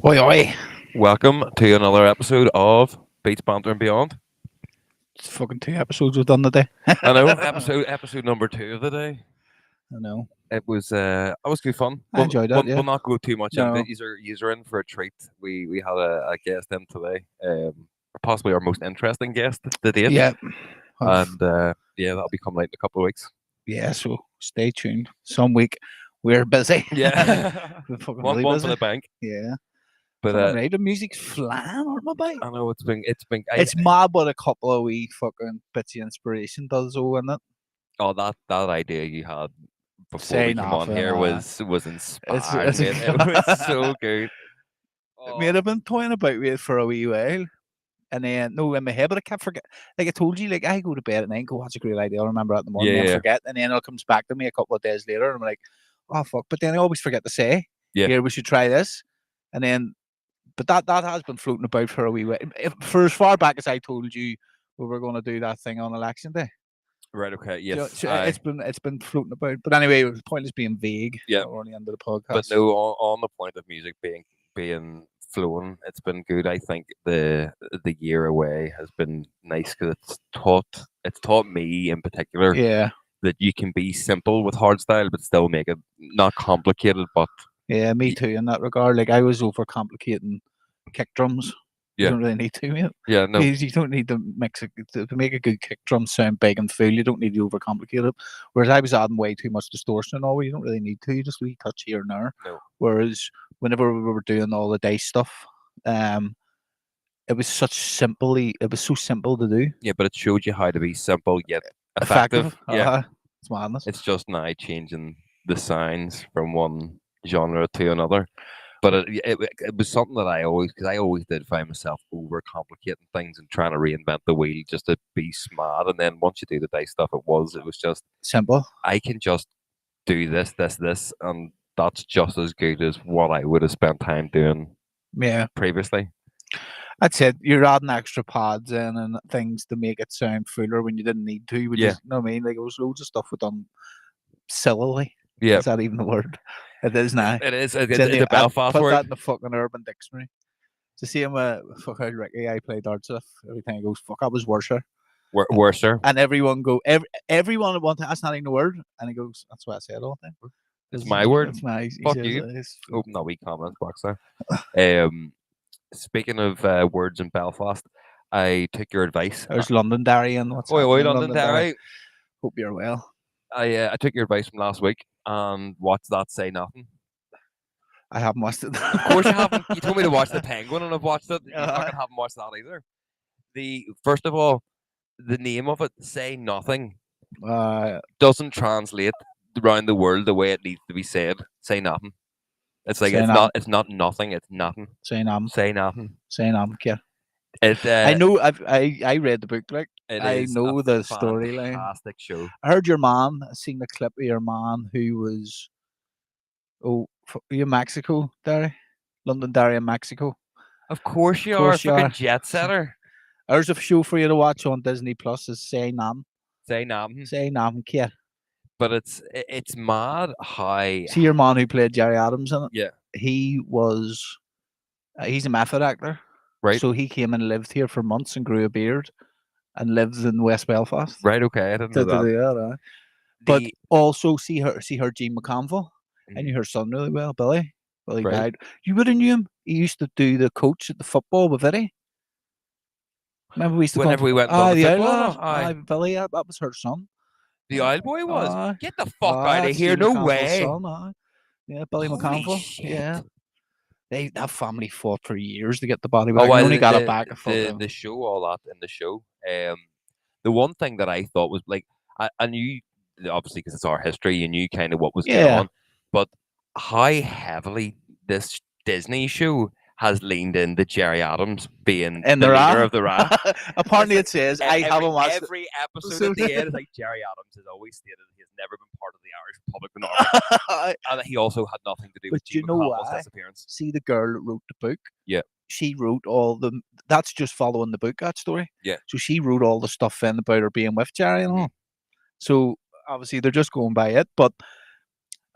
Oi, oi. Welcome to another episode of Banter Beyond. It's fucking 2 episodes we've done today. I know episode number 2 of the day. I know. It was good fun. I enjoyed that, yeah. We'll not go too much into No. it. You're in for a treat. We had a guest in today, possibly our most interesting guest to date, Yeah. and that'll be coming out in a couple of weeks. Yeah, so stay tuned. Some week we're busy. Yeah, We're fucking one really for busy. the bank. Yeah. But Fucking right. The music's flying on my bike. I know it's been. It's mad what a couple of wee fucking bits of inspiration does, though, isn't it? Oh, that idea you had before Say we came on nothing, here was it's inspiring, mate. It was so good. Mate, I've been toying about with it for a wee while. And then, no, in my head, but I can't forget. Like I told you, like I go to bed at night and go, that's a great idea. I'll remember it in the morning and Yeah. forget. And then it comes back to me a couple of days later. And I'm like, oh, fuck. But then I always forget to say, Yeah. here, we should try this. And then, but that has been floating about for a wee while. For as far back as I told you, we were going to do that thing on election day. Right. Okay. Yes. So it's been floating about. But anyway, the point is being vague. Yeah. We're on the end of the podcast. But no, on the point of music being flowing, it's been good. I think the year away has been nice because it's taught me in particular Yeah. that you can be simple with hardstyle, but still make it not complicated. But yeah, me too in that regard. Like I was overcomplicating kick drums. You Yeah. don't really need to, mate. yeah, no, You don't need to mix it to make a good kick drum sound big and full. You don't need to overcomplicate it. Whereas I was adding way too much distortion and all. You don't really need to. You just wee touch here and there. No. Whereas whenever we were doing all the dice stuff, it was so simple to do. yeah, but it showed you how to be simple yet effective. Yeah, It's madness. it's just now changing the sounds from one genre to another. But it was something that I always did find myself overcomplicating things and trying to reinvent the wheel just to be smart. And then once you do the dice stuff, it was just Simple. I can just do this, and that's just as good as what I would have spent time doing Yeah. previously. That's it. You're adding extra pads in and things to make it sound fuller when you didn't need to. Which Yeah. is, you know what I mean? Like, it was loads of stuff we done sillily. Yeah, Is that even the word? It is now. it is. It's It's in a Belfast put word. that in the fucking Urban Dictionary. It's the same fucking Ricky I played darts with. Every time he goes, fuck, I was worser. Worser. And everyone everyone at one time, that's not even the word. And he goes, that's what I said all the time. It's my word. It's my, he Fuck says, you. it's- Open that wee comment box there. Speaking of words in Belfast, I took your advice. There's Londonderry and what's Oi, happening in Londonderry. Hope you're well. I took your advice from last week and watched that Say Nothing. I haven't watched it. Of course you haven't. You told me to watch The Penguin and I've watched it. You Uh-huh. fucking haven't watched that either. First of all, the name of it, Say Nothing, doesn't translate around the world the way it needs to be said. Say nothing. It's like Say it's nothing. not. It's not nothing. It's nothing. Saying I'm Say nothing. yeah. It. I know. I read the book. Like It I is know a the storyline. Fantastic show. I heard your man. I seen the clip of your man who was in Mexico, Derry, Londonderry in Mexico. Of course you course are. you Fucking are. jet setter. There's a show for you to watch on Disney Plus. Is Say Nam. Say nothing. Say Nam, kid. But it's mad how. See your man who played Jerry Adams in it. Yeah. He was. He's a method actor. Right. So he came and lived here for months and grew a beard, and lives in West Belfast. Right. Okay. I didn't know that. But also see her Jean McConville. I Mhm. knew her son really well, Billy. Billy Right. died. You would have knew him. He used to do the coach at the football with Eddie. Remember we used to Whenever we went and done the the football, Outlaws. aye. Billy, that was her son. The old boy was. Aye. Get the fuck out of That's here! Jean No McConville's way. son, aye. Yeah, Billy Holy McConville. shit. Yeah. That family fought for years to get the body Oh, back. well, They only got it back a fucking. the show, all that in the show. The one thing that I thought was like, I knew obviously because it's our history, you knew kind of what was going Yeah. on, but how heavily this Disney show has leaned into Jerry Adams being And the the leader Ra- of the Ra. Apparently it says I haven't watched it. every episode at the end is like Jerry Adams has always stated he has never been part of the Irish Republic monarchy, and that he also had nothing to do But with you Jean know McConville's why? disappearance. See the girl that wrote the book. Yeah. She wrote all the. That's just following the book. That story. Yeah. So she wrote all the stuff in about her being with Jerry and all. So obviously they're just going by it, but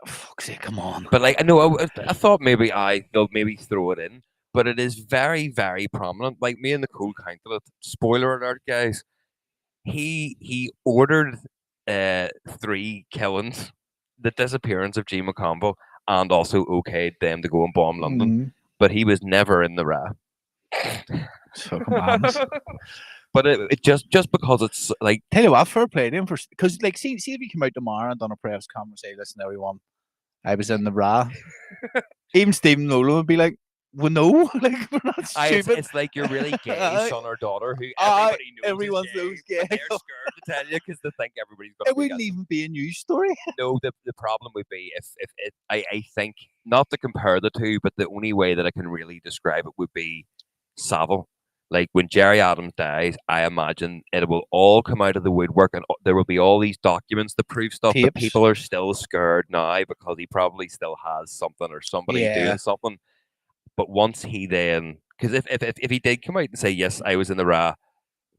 fuck's sake, come on. But like I know, I thought maybe they'll maybe throw it in. but it is very, very prominent. Like me and Nicole counted it. Spoiler alert, guys. He ordered 3 killings, the disappearance of G McConville, and also okayed them to go and bomb London. But he was never in the Ra. It's fucking madness. But it just because it's like, Tell you what, fair play to him for, because like see if he came out tomorrow and done a press conference, say, listen, everyone, I was in the Ra. Even Stephen Nolan would be like, well, no, like we're not stupid. it's like your really gay son or daughter who everybody knows everyone is gay, knows but gay. they're scared to tell you because they think everybody's going to. It wouldn't even be a news story. No, the problem would be if it. I think not to compare the two, but the only way that I can really describe it would be Savile. Like when Jerry Adams dies, I imagine it will all come out of the woodwork, and there will be all these documents to prove stuff. But Tapes. people are still scared now because he probably still has something or somebody doing something. But once he then, because if he did come out and say, yes, I was in the Ra,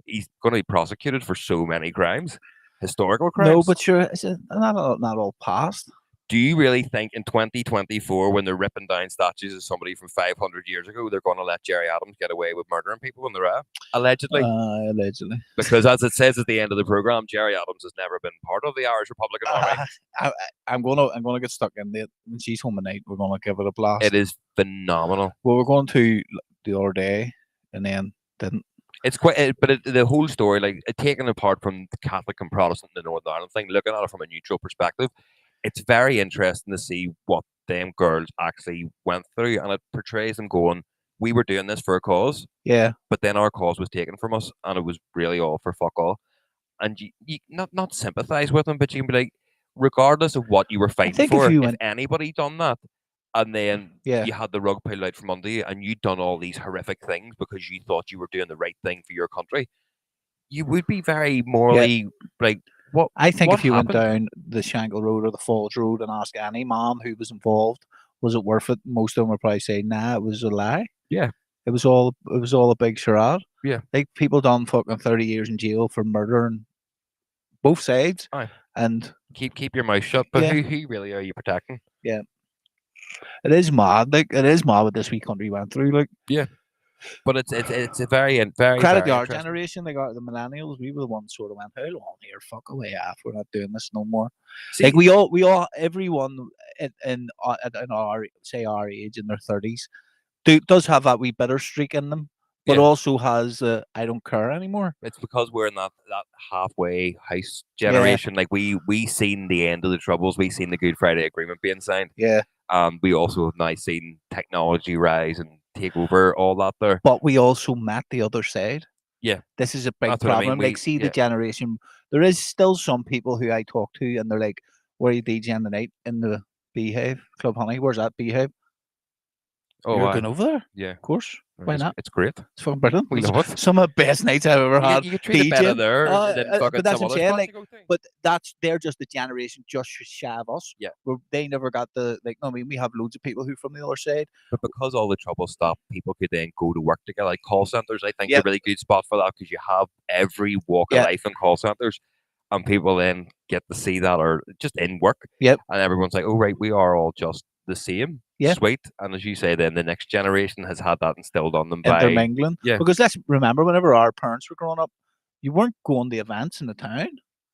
he's going to be prosecuted for so many crimes, historical crimes. No, but sure, is it not all past? Do you really think in 2024, when they're ripping down statues of somebody from 500 years ago, they're going to let Jerry Adams get away with murdering people in the Ra? Allegedly. Allegedly. Because as it says at the end of the program, Jerry Adams has never been part of the Irish Republican Army. I'm gonna get stuck in it. When she's home tonight, we're gonna give it a blast. It is phenomenal. Well, we're going to the other day, and then didn't. It's quite, the whole story, like taken apart from the Catholic and Protestant in the Northern Ireland thing, looking at it from a neutral perspective, it's very interesting to see what them girls actually went through, and it portrays them going, we were doing this for a cause, but then our cause was taken from us, and it was really all for fuck all. And you not sympathize with them, but you can be like, regardless of what you were fighting for, if anybody done that, and then you had the rug pulled out from under you, and you'd done all these horrific things because you thought you were doing the right thing for your country, you would be very morally like, what? I think what if you happened? went down the Shankill Road or the Falls Road and asked any man who was involved, was it worth it? Most of them would probably say, nah, it was a lie. Yeah. It was all a big charade. Yeah. Like people done fucking 30 years in jail for murdering both sides. Aye. And keep your mouth shut. But who really are you protecting? Yeah. It is mad. Like it is mad what this wee country went through. Like but it's a very credit very our generation, like the millennials, we were the ones sort of went, how long here? Fuck away off. We're not doing this no more. See, like we all everyone in our say our age in their 30s does have that wee bitter streak in them, but also has I don't care anymore. It's because we're in that halfway house generation. Like we seen the end of the Troubles, we seen the Good Friday Agreement being signed. We also have now seen technology rise and take over all that there. But we also met the other side. Yeah. This is a big problem. I mean. Like, see the generation. There is still some people who I talk to, and they're like, where are you DJing tonight? In the Beehive, Club Honey. Where's that Beehive? Oh, you're going over there? Yeah. Of course. Why not? It's great. It's fucking brilliant. We love it. Some of the best nights I've ever had. You treat it better there than fucking but that's some what other I'm saying. like, but they're just the generation just shy of us. Yeah. Where they never got the I mean, we have loads of people who from the other side. But because all the trouble stopped, people could then go to work together. Like call centers, I think, are a really good spot for that because you have every walk of life in call centers, and people then get to see that or just in work. Yep. And everyone's like, oh right, we are all just the same. Yeah. Sweet. And as you say, then the next generation has had that instilled on them by intermingling. Yeah. Because let's remember, whenever our parents were growing up, you weren't going to events in the town.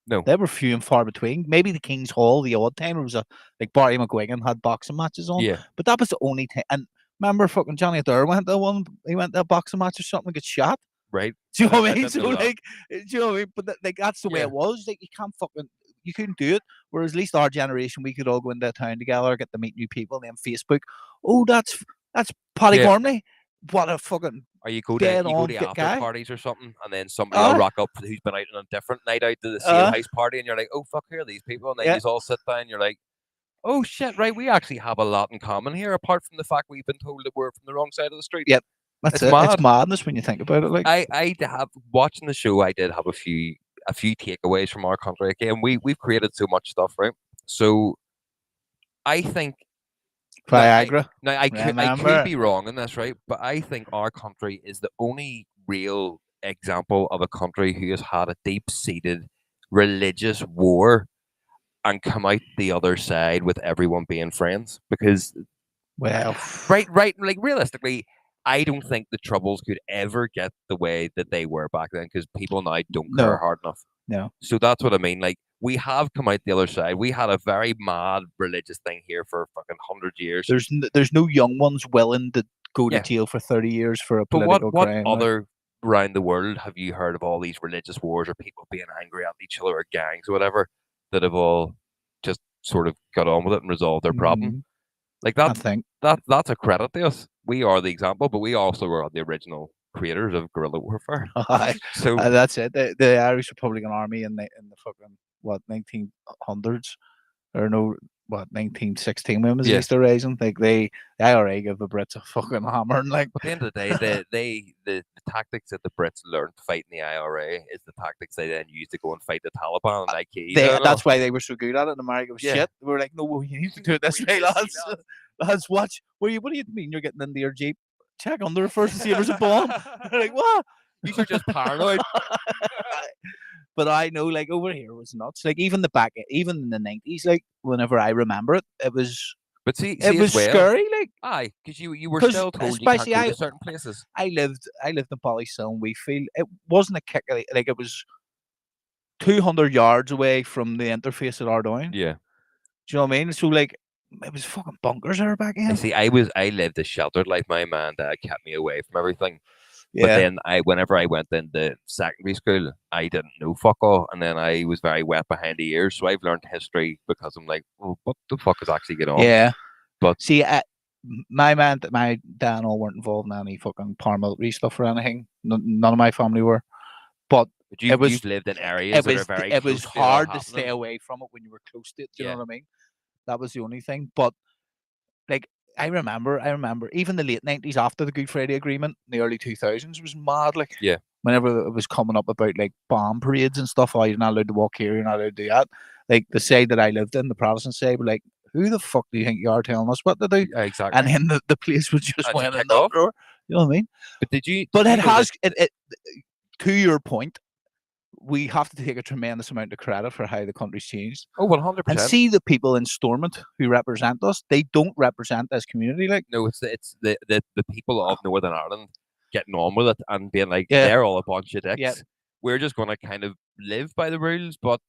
No. They were few and far between. Maybe the King's Hall, the odd time, it was like Barry McGuigan had boxing matches on. Yeah. But that was the only time. And remember, fucking Johnny Adair went to one. He went to a boxing match or something and got shot. Right. Do you know what I mean? So like, do you know what I mean? But like that's the way it was. Like you couldn't do it. Whereas at least our generation, we could all go into town together, get to meet new people, and then Facebook. Oh, that's Paddy Gormley. What a fucking you go to after guy. Parties or something, and then somebody will rock up who's been out on a different night out to the same house party, and you're like, oh fuck, who are these people? And then you all sit down, and you're like, oh shit, right, we actually have a lot in common here, apart from the fact we've been told that we're from the wrong side of the street. Yep. That's it. It's madness when you think about it. Like I have watching the show, I did have a few takeaways from our country. Again, we've created so much stuff, right? So I think Viagra. Now I could be wrong in this, right? But I think our country is the only real example of a country who has had a deep-seated religious war and come out the other side with everyone being friends. Because right, like realistically, I don't think the Troubles could ever get the way that they were back then because people now don't care No, hard enough. no. So that's what I mean. Like we have come out the other side. We had a very mad religious thing here for fucking 100 years. There's no young ones willing to go to Yeah. jail for 30 years for a But political what crime. Like, other around the world have you heard of all these religious wars or people being angry at each other or gangs or whatever that have all just sort of got on with it and resolved their problem? mhm, Like I think. that's a credit to us. We are the example, but we also are the original creators of guerrilla warfare. Aye, So that's it. The Irish Republican Army in the fucking what 1900s or no what 1916 when was the yeah, Easter Rising? Like the IRA give the Brits a fucking hammer and like at the end of the day, the tactics that the Brits learned fighting the IRA is the tactics they then use to go and fight the Taliban and Al-Qaeda. that's why they were so good at it. And America was Yeah. shit. We were like, no, well, you need to do it this We way, need to see lads. Lads, watch. What do you mean you're getting into your Jeep? Check under first to see if there's a bomb. They're like, what? You are just paranoid. But I know, like over here it was nuts. Like even even in the 90s, like whenever I remember it, it was But see it was as well, scary. Like aye, because you were 'cause still told you can't especially go to certain places. I lived in Ballysill and Wheatfield. It wasn't a kick. Like it was 200 yards away from the interface at Ardoyne. Yeah. Do you know what I mean? So like it was fucking bunkers there back I then. see. I lived a sheltered life. My man and dad kept me away from everything. But Yeah. then whenever I went into secondary school, I didn't know fuck all, and then I was very wet behind the ears. So I've learned history because I'm like, well, what the fuck is actually going on? Yeah. But see, my dad and all weren't involved in any fucking paramilitary stuff or anything. None of my family were. But you've lived in areas that are very it was close to it all hard to stay happening. away from it when you were close to it. Do you Yeah. know what I mean? That was the only thing. But like I remember even the late 90s after the Good Friday Agreement, in the early 2000s was mad. Like Yeah. whenever it was coming up about like bomb parades and stuff, oh, you're not allowed to walk here, you're not allowed to do that. Like the side that I lived in, the Protestant side, were like, who the fuck do you think you are telling us what to do? Yeah, exactly. And then the place would just How'd you went in kick the off? uproar. You know what I mean? But did you? But did it you know has it to your point, we have to take a tremendous amount of credit for how the country's changed. Oh, 100%. And see the people in Stormont who represent us, they don't represent this community. Like no, it's the people of Northern Ireland getting on with it and being like, Yeah. they're all a bunch of dicks. Yeah. We're just going to kind of live by the rules, but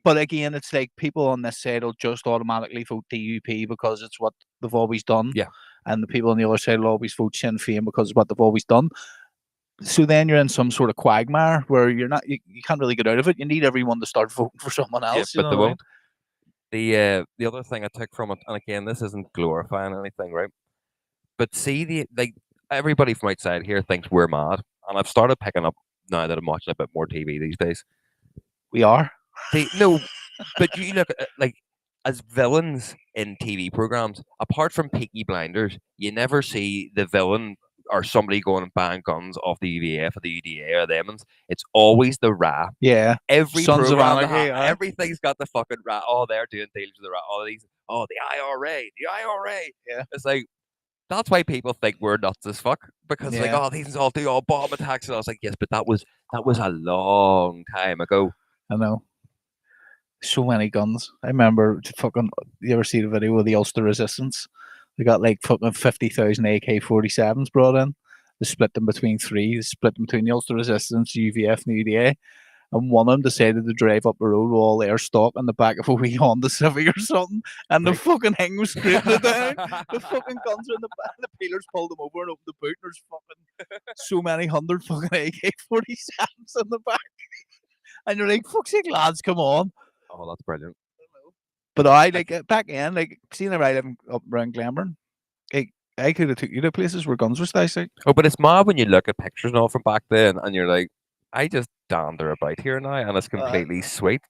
again, it's like people on this side will just automatically vote DUP because it's what they've always done. Yeah. And the people on the other side will always vote Sinn Féin because it's what they've always done. So then you're in some sort of quagmire where you can't really get out of it. You need everyone to start voting for someone else. yeah, but they won't. The other thing I took from it, and again, this isn't glorifying anything, right? But see, everybody from outside here thinks we're mad, and I've started picking up now that I'm watching a bit more TV these days. We are. No, but you look at like as villains in TV programs, apart from Peaky Blinders, you never see the villain or somebody going and buying guns off the UVF or the UDA or the Emmons. It's always the RA. Yeah. Every Sons of program, Anarchy, aye. everything's got the fucking RA. Oh, they're doing deals with the RA. The IRA, the IRA. Yeah. It's like that's why people think we're nuts as fuck because like, Yeah. oh, these all do all bomb attacks, and I was like, yes, but that was a long time ago. I know. So many guns. I remember fucking. You ever see the video of the Ulster Resistance? They got like fucking 50,000 AK-47s brought in. They split them between three. They split them between the Ulster Resistance, UVF, and the UDA. And one of them decided to drive up the road with all air stock on the back of a wee Honda Civic or something, and the fucking thing was scraping it down. The fucking guns are in the back. The peelers pulled them over and opened the boot. And there's fucking so many 100 fucking AK-47s in the back. And you're like, fuck's sake, lads, come on. Oh, that's brilliant. But I like back then, like seeing the right up around Glenburn, I could have took you to places where guns were stashed. Oh, but it's mad when you look at pictures and all from back then, and you're like, I just dander about here now, and it's completely sweet.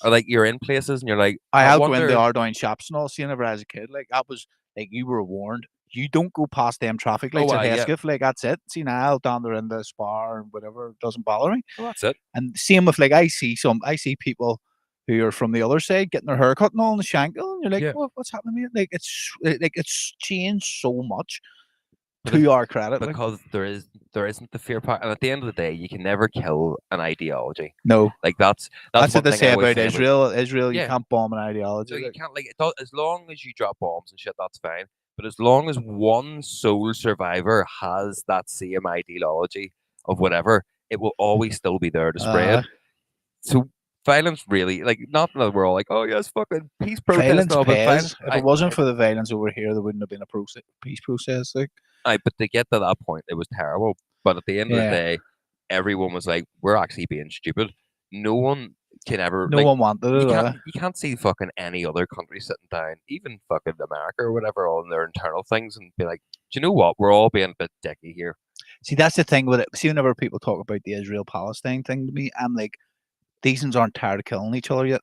Or like you're in places and you're like, I had wonder... go into Ardoyne shops and all. Seeing whenever I was a kid, like that was like you were warned. You don't go past them traffic lights at Hesketh. Like that's it. See now down there in the Spar and whatever, it doesn't bother me. Oh, that's it. And same with like I see people who are from the other side getting their hair cut and all in the Shankill, and you're like, what's happening, mate? Like it's changed so much. To our credit, because there isn't the fear part, and at the end of the day, you can never kill an ideology. No, like that's what they say about Israel. Israel, you can't bomb an ideology. So you can't as long as you drop bombs and shit, that's fine. But as long as one sole survivor has that same ideology of whatever, it will always still be there to Uh, spread. So violence really, like, not that we're all like, oh yes, fucking peace protest and Violence all, but pays. violence. If it wasn't for the violence over here, there wouldn't have been a peace process. Like, But to get to that point, it was terrible. But at the end of the yeah, day, everyone was like, we're actually being stupid. No one can ever no like. one wanted You it. can't see fucking any other country sitting down, even fucking America or whatever, on their internal things and be like, do you know what? We're all being a bit dicky here. See, that's the thing with it. See, whenever people talk about the Israel-Palestine thing to me, I'm like, these ones aren't tired of killing each other yet.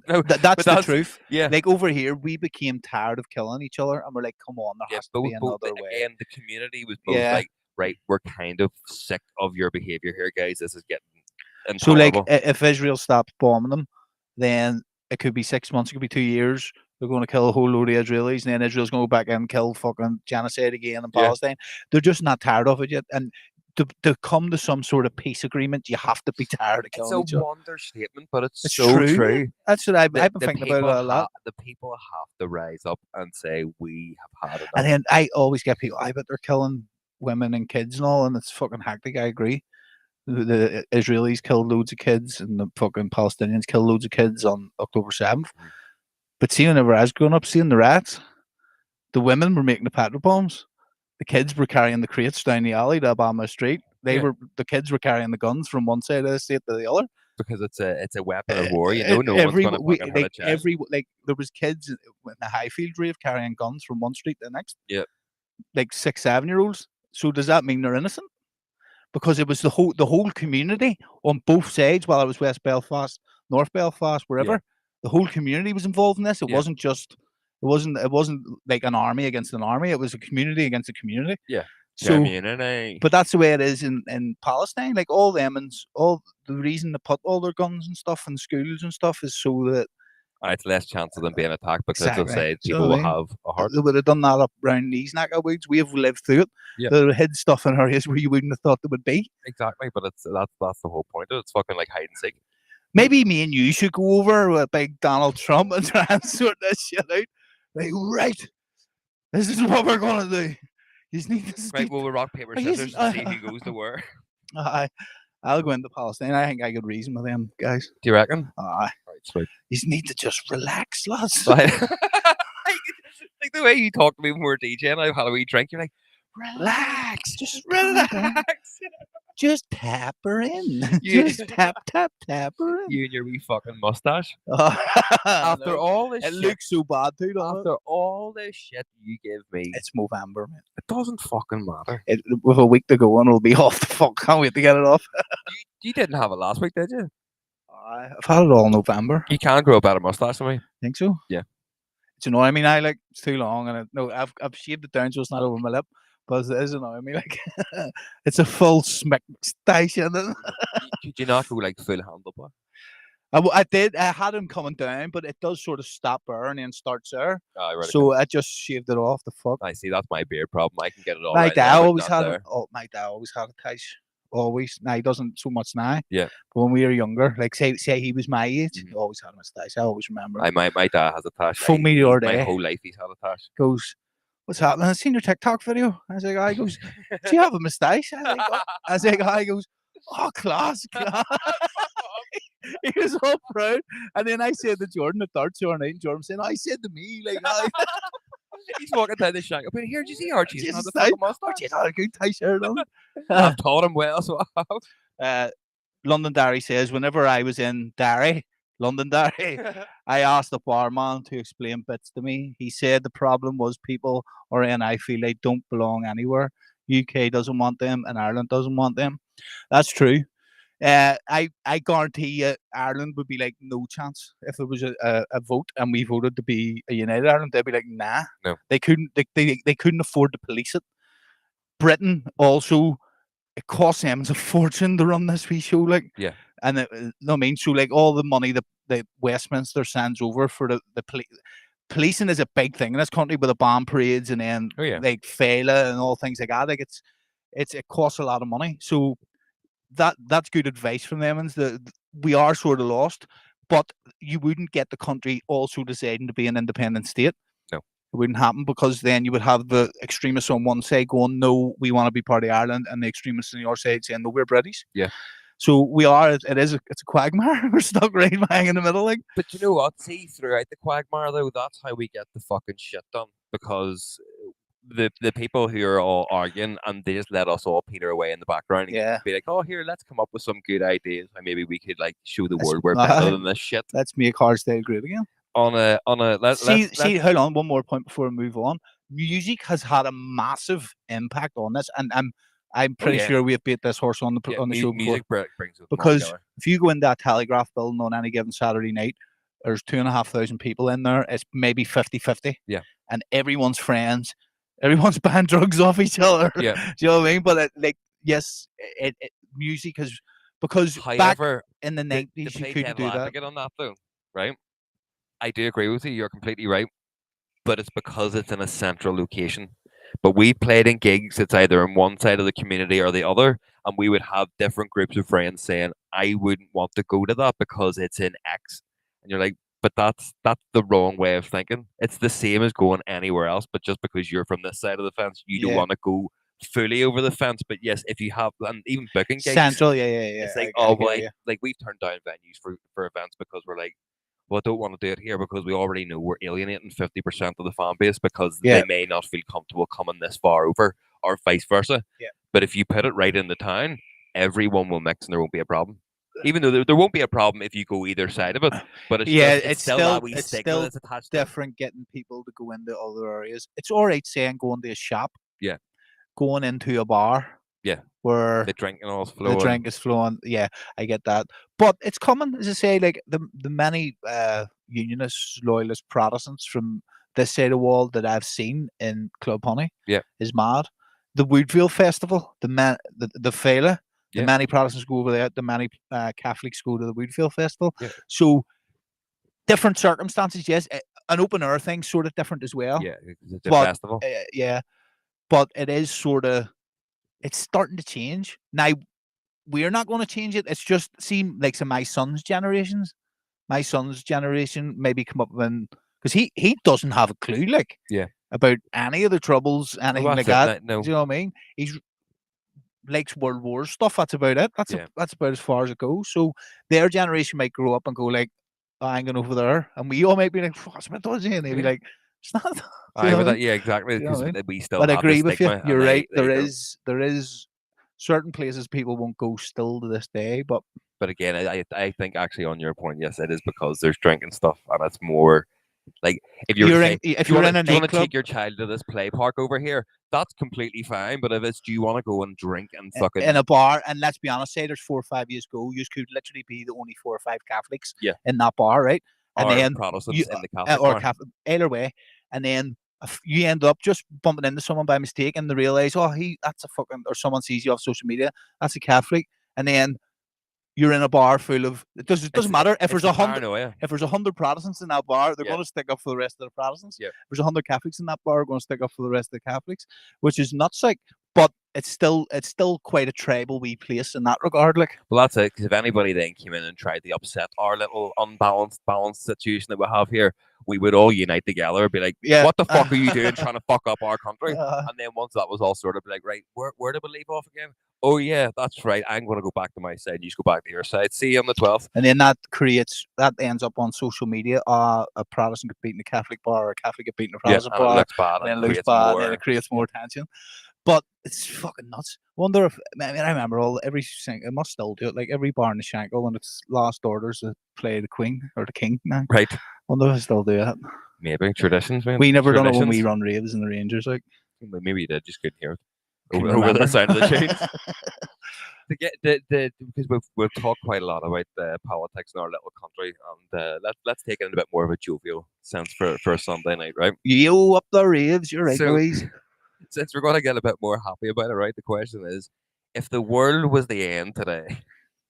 No, That's but the that's truth. yeah, Like over here, we became tired of killing each other, and we're like, come on, there yeah. has to be Both another way. again, the community was both Yeah. like, right, we're kind of sick of your behavior here, guys. This is getting So, like, intolerable. if Israel stops bombing them, then it could be 6 months, it could be 2 years. They're going to kill a whole load of Israelis, and then Israel's going to go back in and kill fucking genocide again in Yeah. Palestine. They're just not tired of it yet. And to come to some sort of peace agreement, you have to be tired of It's killing a each other. wonder statement, but it's It's so true. true. That's what I've been The thinking about it a lot. The people have to rise up and say, we have had enough. And then I always get people, I bet they're killing women and kids and all, and it's fucking hectic. I agree. The Israelis killed loads of kids, and the fucking Palestinians killed loads of kids on October 7th. Mm. But see, whenever I was growing up, seeing the rats, the women were making the petrol bombs. The kids were carrying the crates down the alley to Obama Street. The kids were carrying the guns from one side of the state to the other. Because it's a weapon of war. You know, no one's going to fucking hurt a child. There was kids in the Highfield rave carrying guns from one street to the next. Yeah. Like 6, 7-year-olds. So does that mean they're innocent? Because it was the whole community on both sides. While it was West Belfast, North Belfast, wherever, the whole community was involved in this. It wasn't just it wasn't like an army against an army. It was a community against a community. Yeah. So, community. but that's the way it is in Palestine. Like all them and all the reason they put all their guns and stuff in schools and stuff is so that it's less chance of them being attacked because they'll exactly. say people will have a heart. They would have done that up around these neck of woods. We have lived through it. Yeah. They hid stuff in areas where you wouldn't have thought they would be. Exactly, but that's the whole point of it. It's fucking like hide and seek. Maybe me and you should go over with big Donald Trump and try and sort this shit out. Like, right, this is what we're gonna do. You just need to right. Well, we rock paper scissors and see who goes to where. I'll go into Palestine. I think I could reason with them guys. Do you reckon? Right, sweet. You just need to just relax, lads. Like the way you talk to me when we're DJing, I have a wee drink. You're like, relax, just relax. Just tap her in. Just tap her in. You and your wee fucking mustache. After all this it shit, looks so bad too, after all this shit you give me, it's Movember, man. It doesn't fucking matter. With a week to go and it'll be off the fuck. Can't wait to get it off. You didn't have it last week, did you? I've had it all November. You can't grow a better mustache than me. Think so? Yeah. Do you know what I mean? It's too long, and I've shaved it down so it's not over my lip. But it is annoying me. Like it's a full smack station. Could you not go like full handlebar? I did. I had him coming down, but it does sort of stop there and then starts there. Right, so I just shaved it off. The fuck. I see. That's my beard problem. I can get it all. My right dad now, always had. My dad always had a touch. Always. Now he doesn't so much now. Yeah. But when we were younger, like say he was my age, he always had a mustache. I always remember. My dad has a tash. Phone me the other day. My whole life he's had a tash. Goes, what's happening? I seen your TikTok video. I was like, I goes, do you have a mustache? I was like, I goes, oh, class. He was all proud. And then I said to Jordan at darts the other night, and Jordan saying, I said to me, like, he's walking down the shack. But here, did you see Archie's not the fucking mustache? Archie's had a good tie shirt on. I've taught him well, so London Derry says, whenever I was in Derry, London Derry, I asked the barman to explain bits to me. He said the problem was people are in, I feel they don't belong anywhere. UK doesn't want them and Ireland doesn't want them. That's true. I guarantee you Ireland would be like no chance if there was a vote and we voted to be a United Ireland. They'd be like, nah. No. They couldn't afford to police it. Britain also, it costs them a fortune to run this wee show, like. Yeah. And I mean, so like all the money that Westminster sends over for the policing is a big thing in this country with the bomb parades and then like Fela and all things like that. Like it costs a lot of money. So that's good advice from them. And we are sort of lost, but you wouldn't get the country also deciding to be an independent state. No. It wouldn't happen because then you would have the extremists on one side going, "No, we want to be part of Ireland," and the extremists on your side saying, "No, we're British." Yeah. So we are. It's a quagmire. We're stuck right bang in the middle, like. But you know what? See, throughout the quagmire, though, that's how we get the fucking shit done. Because the people who are all arguing and they just let us all peter away in the background and Yeah. be like, oh, here, let's come up with some good ideas. How maybe we could like show the Let's- world we're better than this shit. Let's make hardstyle great again. Let's Hold on, one more point before we move on. Music has had a massive impact on this, and I'm pretty yeah. sure we've beat this horse on the show before. Music brings us Because together. if you go into that Telegraph building on any given Saturday night, there's 2,500 people in there. It's maybe 50-50. Yeah. And everyone's friends. Everyone's buying drugs off each other. Yeah. Do you know what I mean? But yes, music has, because however, back in the 90s you couldn't do that. On that though, right? I do agree with you. You're completely right. But it's because it's in a central location. But we played in gigs. It's either on one side of the community or the other, and we would have different groups of friends saying, "I wouldn't want to go to that because it's in X," and you're like, "But that's the wrong way of thinking. It's the same as going anywhere else, but just because you're from this side of the fence, you don't want to go fully over the fence." But yes, if you have, and even booking gigs, central, it's like, like we've turned down venues for events because we're like, well, I don't want to do it here because we already know we're alienating 50% of the fan base because they may not feel comfortable coming this far over, or vice versa. Yeah. But if you put it right in the town, everyone will mix and there won't be a problem. Even though there won't be a problem if you go either side of it. But it's still that wee stigma that's attached different getting people to go into other areas. It's all right saying going to a shop. Yeah. Going into a bar. Yeah. Where the drink and all is flowing. The drink is flowing. Yeah, I get that. But it's common, as I say, like the many unionists, loyalist Protestants from this side of the wall that I've seen in Club Honey is mad. The Woodville Festival, the Fela, the many Protestants go over there, the many Catholics go to the Woodville Festival. Yeah. So different circumstances, yes. An open air thing, sort of different as well. Yeah, it's a festival. Yeah, but it is sort of, it's starting to change. Now, we're not going to change it. It's just, seem like my son's generation maybe come up with, because he doesn't have a clue, like, about any of the troubles, anything like that. No. Do you know what I mean? He's likes World War stuff. That's about it. That's about as far as it goes. So their generation might grow up and go like, oh, I'm going over there, and we all might be like, what's it does? And they'd be like, it's not. Exactly. Because we still. But I agree with you. You're right. There is certain places people won't go still to this day. But again, I think actually on your point, yes, it is because there's drinking stuff, and it's more like if you want to take your child to this play park over here, that's completely fine. But if it's, do you want to go and drink and fucking in a bar, and let's be honest, say there's 4 or 5 years ago, you could literally be the only 4 or 5 Catholics in that bar, right? And or then Protestants in the Catholic bar. Catholic, either way, and then you end up just bumping into someone by mistake, and they realize, oh, that's a fucking, or someone sees you off social media, that's a Catholic, and then you're in a bar full of, it doesn't matter if there's 100 Protestants in that bar, they're going to stick up for the rest of the Protestants. If there's 100 Catholics in that bar, they're going to stick up for the rest of the Catholics, which is nuts, like. But it's still quite a tribal wee place in that regard, like. Well, that's it. Because if anybody then came in and tried to upset our little balanced situation that we have here, we would all unite together and be like, what the fuck are you doing trying to fuck up our country? And then once that was all sorted, be like, right, where did we leave off again? Oh yeah, that's right. I'm going to go back to my side. You just go back to your side. See you on the 12th. And then that ends up on social media. A Protestant could beat in a Catholic bar, or a Catholic could beat in a Protestant bar. It looks bad. And it looks bad, and it creates more tension. But it's fucking nuts. Wonder if, I remember it must still do it. Like every bar in the Shankill, when it's last orders to play the Queen or the King now. Right. Wonder if they still do that. Maybe traditions, man. We never done it when we run raves in the Rangers, like. Maybe you did, just couldn't hear it. Over the sound of the tunes. Because we've talked quite a lot about politics in our little country, and let's take it in a bit more of a jovial sense for a Sunday night, right? Yo, up the raves, you're right, boys. Since we're going to get a bit more happy about it, right? The question is, if the world was the end today,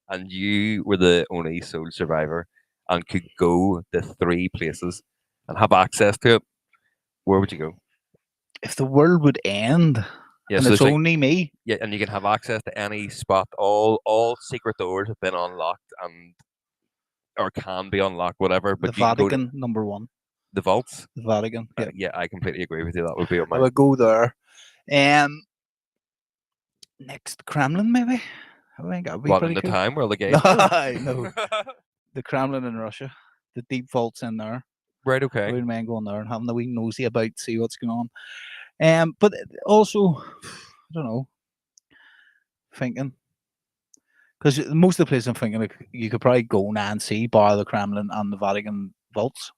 and you were the only sole survivor, and could go to 3 places and have access to it, where would you go? If the world would end. Yeah, and so it's only me. Yeah, and you can have access to any spot. All secret doors have been unlocked or can be unlocked, whatever. But the Vatican, number 1. The vaults. the Vatican. Yeah, Yeah, I completely agree with you. That would be on I mine. would go there. Next Kremlin maybe. I think that would be What, in pretty the cool. time where the No, gays go? no, the Kremlin in Russia, the deep vaults in there. Right, I okay. wouldn't mind going there and having a wee nosy about, see what's going on. But also, I don't know, thinking because most of the places I'm thinking like, you could probably go now and see bar the Kremlin and the Vatican vaults.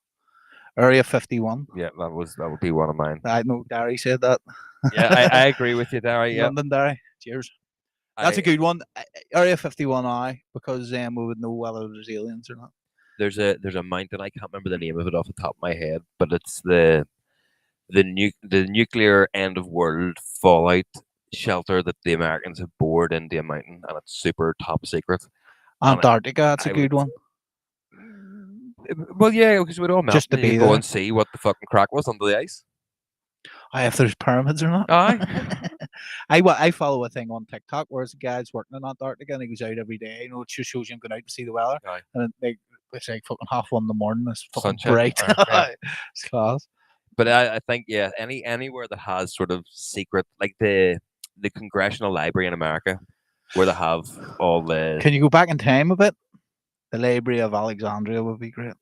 Area 51. Yeah, that would be one of mine. I know Derry said that. Yeah, I agree with you there. Yeah, London Derry. Cheers. That's a good one. Area 51 I because we would know whether there's aliens or not. There's a mountain, I can't remember the name of it off the top of my head, but it's the nuclear end of world fallout shelter that the Americans have bored into a mountain, and it's super top secret. Antarctica, that's a I good would- one. Well, yeah, because we'd all melt. Just to And you be could go there. and see what the fucking crack was under the ice. If there's pyramids or not. Aye. I follow a thing on TikTok where it's a guy's working in Antarctica and he goes out every day. You know, it just shows him going out to see the weather. Aye. And it's like fucking 1:30 in the morning. It's fucking Sunshine. bright. Yeah. It's class. But I think anywhere that has sort of secret, like the Congressional Library in America, where they have all the. Can you go back in time a bit? The Library of Alexandria would be great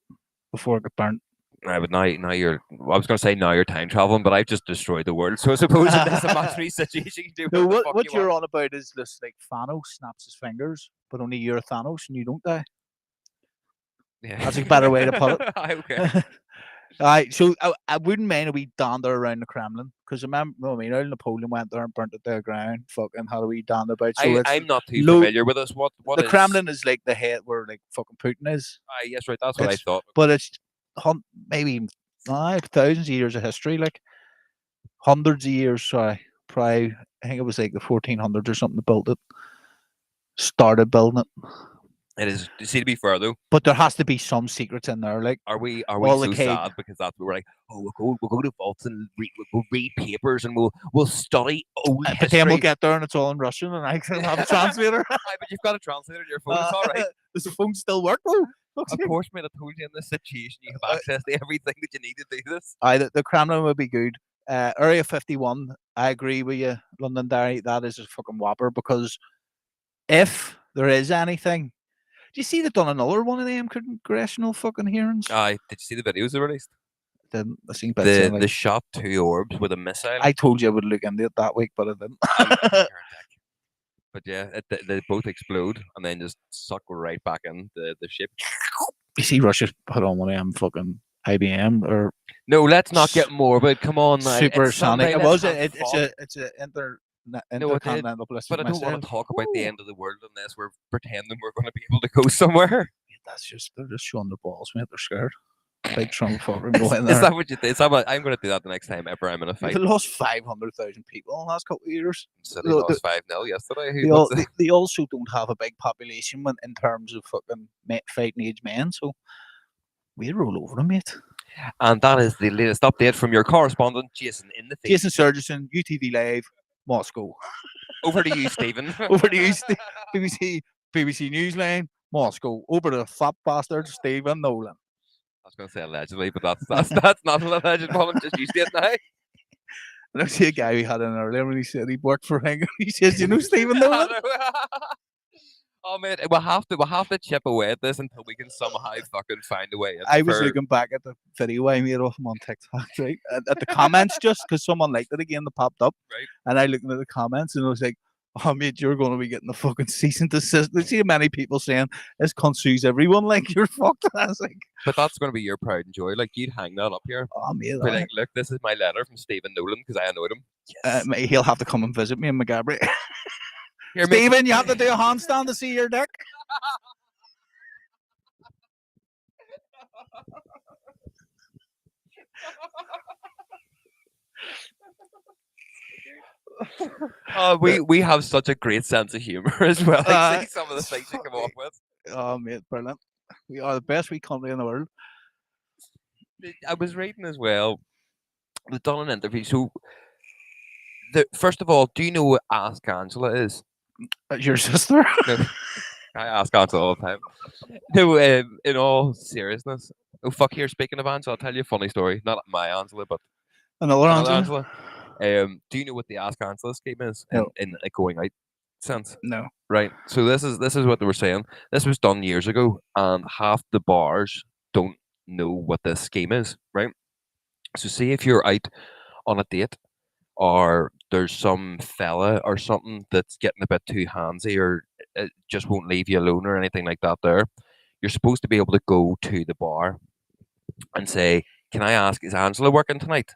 before it got burnt. But now you're. I was going to say now you're time traveling, but I've just destroyed the world. So I suppose in this imaginary situation, you can do No, what the fuck what you you're want. on about is this like Thanos snaps his fingers, but only you're Thanos and you don't die. Yeah. That's a better way to put it. Okay. So I wouldn't mind a wee dander around the Kremlin because remember, old Napoleon went there and burnt it to the ground. Fucking had a wee dander about. So I'm not too familiar with this. What the is Kremlin is like the head where like fucking Putin is, yes, right. That's what I thought. but it's maybe thousands of years of history, like hundreds of years. Sorry, probably I think it was like the 1400s or something that built it, started building it. It is. See, to be fair though, But there has to be some secrets in there, like are we all the so cake. sad because that's what we're like? Oh, we'll go to vaults and we'll read papers and we'll study old But history. then we'll get there and it's all in Russian, and I can have a translator. Aye, but you've got a translator on your phone. It's all right. Does the phone still work though? Of course, mate. I told you in this situation you have access to everything that you need to do this. The Kremlin would be good. Area 51, I agree with you, London Derry. That is a fucking whopper because if there is anything, do you see they've done another one of them congressional fucking hearings? Aye, did you see the videos they released? I seen bits The shot 2 orbs with a missile. I told you I would look into it that week, but I didn't. But yeah, they both explode and then just suck right back in the ship. You see, Russia put on one of them fucking IBM or No, let's not get morbid. Come on, man. supersonic. Sunday, It's let's a No, intercontinental ballistic But I don't want missile. to talk about the end of the world unless we're pretending we're going to be able to go somewhere. They're just showing their balls, mate. They're scared. Big Trump fucker go in Is there. that what you think? I'm going to do that the next time ever I'm in a They fight. lost 500,000 people in the last couple of years. So they lost 5-0 yesterday. They also don't have a big population in terms of fucking fighting age men, so we'd roll over them, mate. And that is the latest update from your correspondent, Jason in the field. Jason Surgerson, UTV Live, Moscow. Over to you, Stephen. Over to you, BBC Newsline, Moscow. Over to the fat bastard, Stephen Nolan. I was going to say allegedly, but that's not an alleged problem. Just use it now. And I see a guy we had in earlier when he said he worked for Hang. He says, "You know Stephen Nolan." Oh man, we'll have to chip away at this until we can somehow fucking find a way. I was looking back at the video I made of him on TikTok, right? At the comments, just because someone liked it again, that popped up, right? And I looked at the comments and I was like, "Oh mate, you're going to be getting the fucking cease and desist." I see many people saying this cunt sues everyone, like you're fucked. And I was like, but that's going to be your pride and joy. Like you'd hang that up here. Oh mate, be like, look, this is my letter from Stephen Nolan because I annoyed him. Yes. He'll have to come and visit me in McGabry. Here, Stephen, you have to do a handstand to see your dick. We have such a great sense of humor as well. I see some of the things you come up with. Oh mate, brilliant. We are the best wee country in the world. I was reading as well. They've done an interview. So, first of all, do you know what Ask Angela is? Your sister? No, I ask Angela all the time. No, in all seriousness, Oh fuck! Here, speaking of Angela, I'll tell you a funny story. Not my Angela, but Another another Angela? Angela. Do you know what the Ask Angela scheme is No, in a going out sense? no. Right. So this is what they were saying. This was done years ago, and half the bars don't know what this scheme is. Right. So see if you're out on a date, or there's some fella or something that's getting a bit too handsy, or just won't leave you alone or anything like that. There, you're supposed to be able to go to the bar and say, "Can I ask, is Angela working tonight?"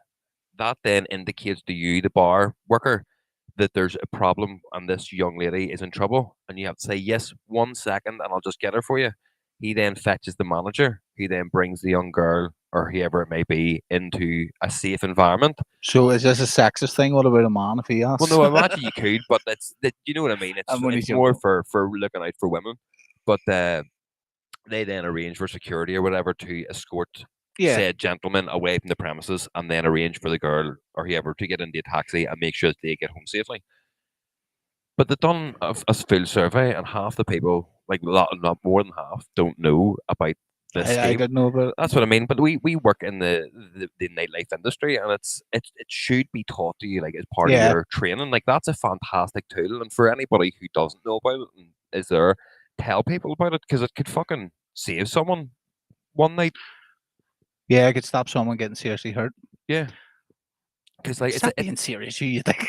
That then indicates to you, the bar worker, that there's a problem and this young lady is in trouble. And you have to say, yes, 1 second, and I'll just get her for you. He then fetches the manager. He then brings the young girl or whoever it may be into a safe environment. So is this a sexist thing? What about a man if he Well, asks? no, I imagine you could, but you know what I mean. I'm only It's more joking. for looking out for women. But they then arrange for security or whatever to escort Yeah. said gentleman away from the premises, and then arrange for the girl or whoever to get into a taxi and make sure that they get home safely. But they've done a full survey, and half the people, like not more than half, don't know about this I scheme. didn't know about it. That's what I mean. But we work in the nightlife industry, and it should be taught to you like as part of Yeah. your training. Like that's a fantastic tool, and for anybody who doesn't know about it and is there, tell people about it, because it could fucking save someone one night. Yeah, I could stop someone getting seriously hurt. Yeah, because like Stop being serious, you think?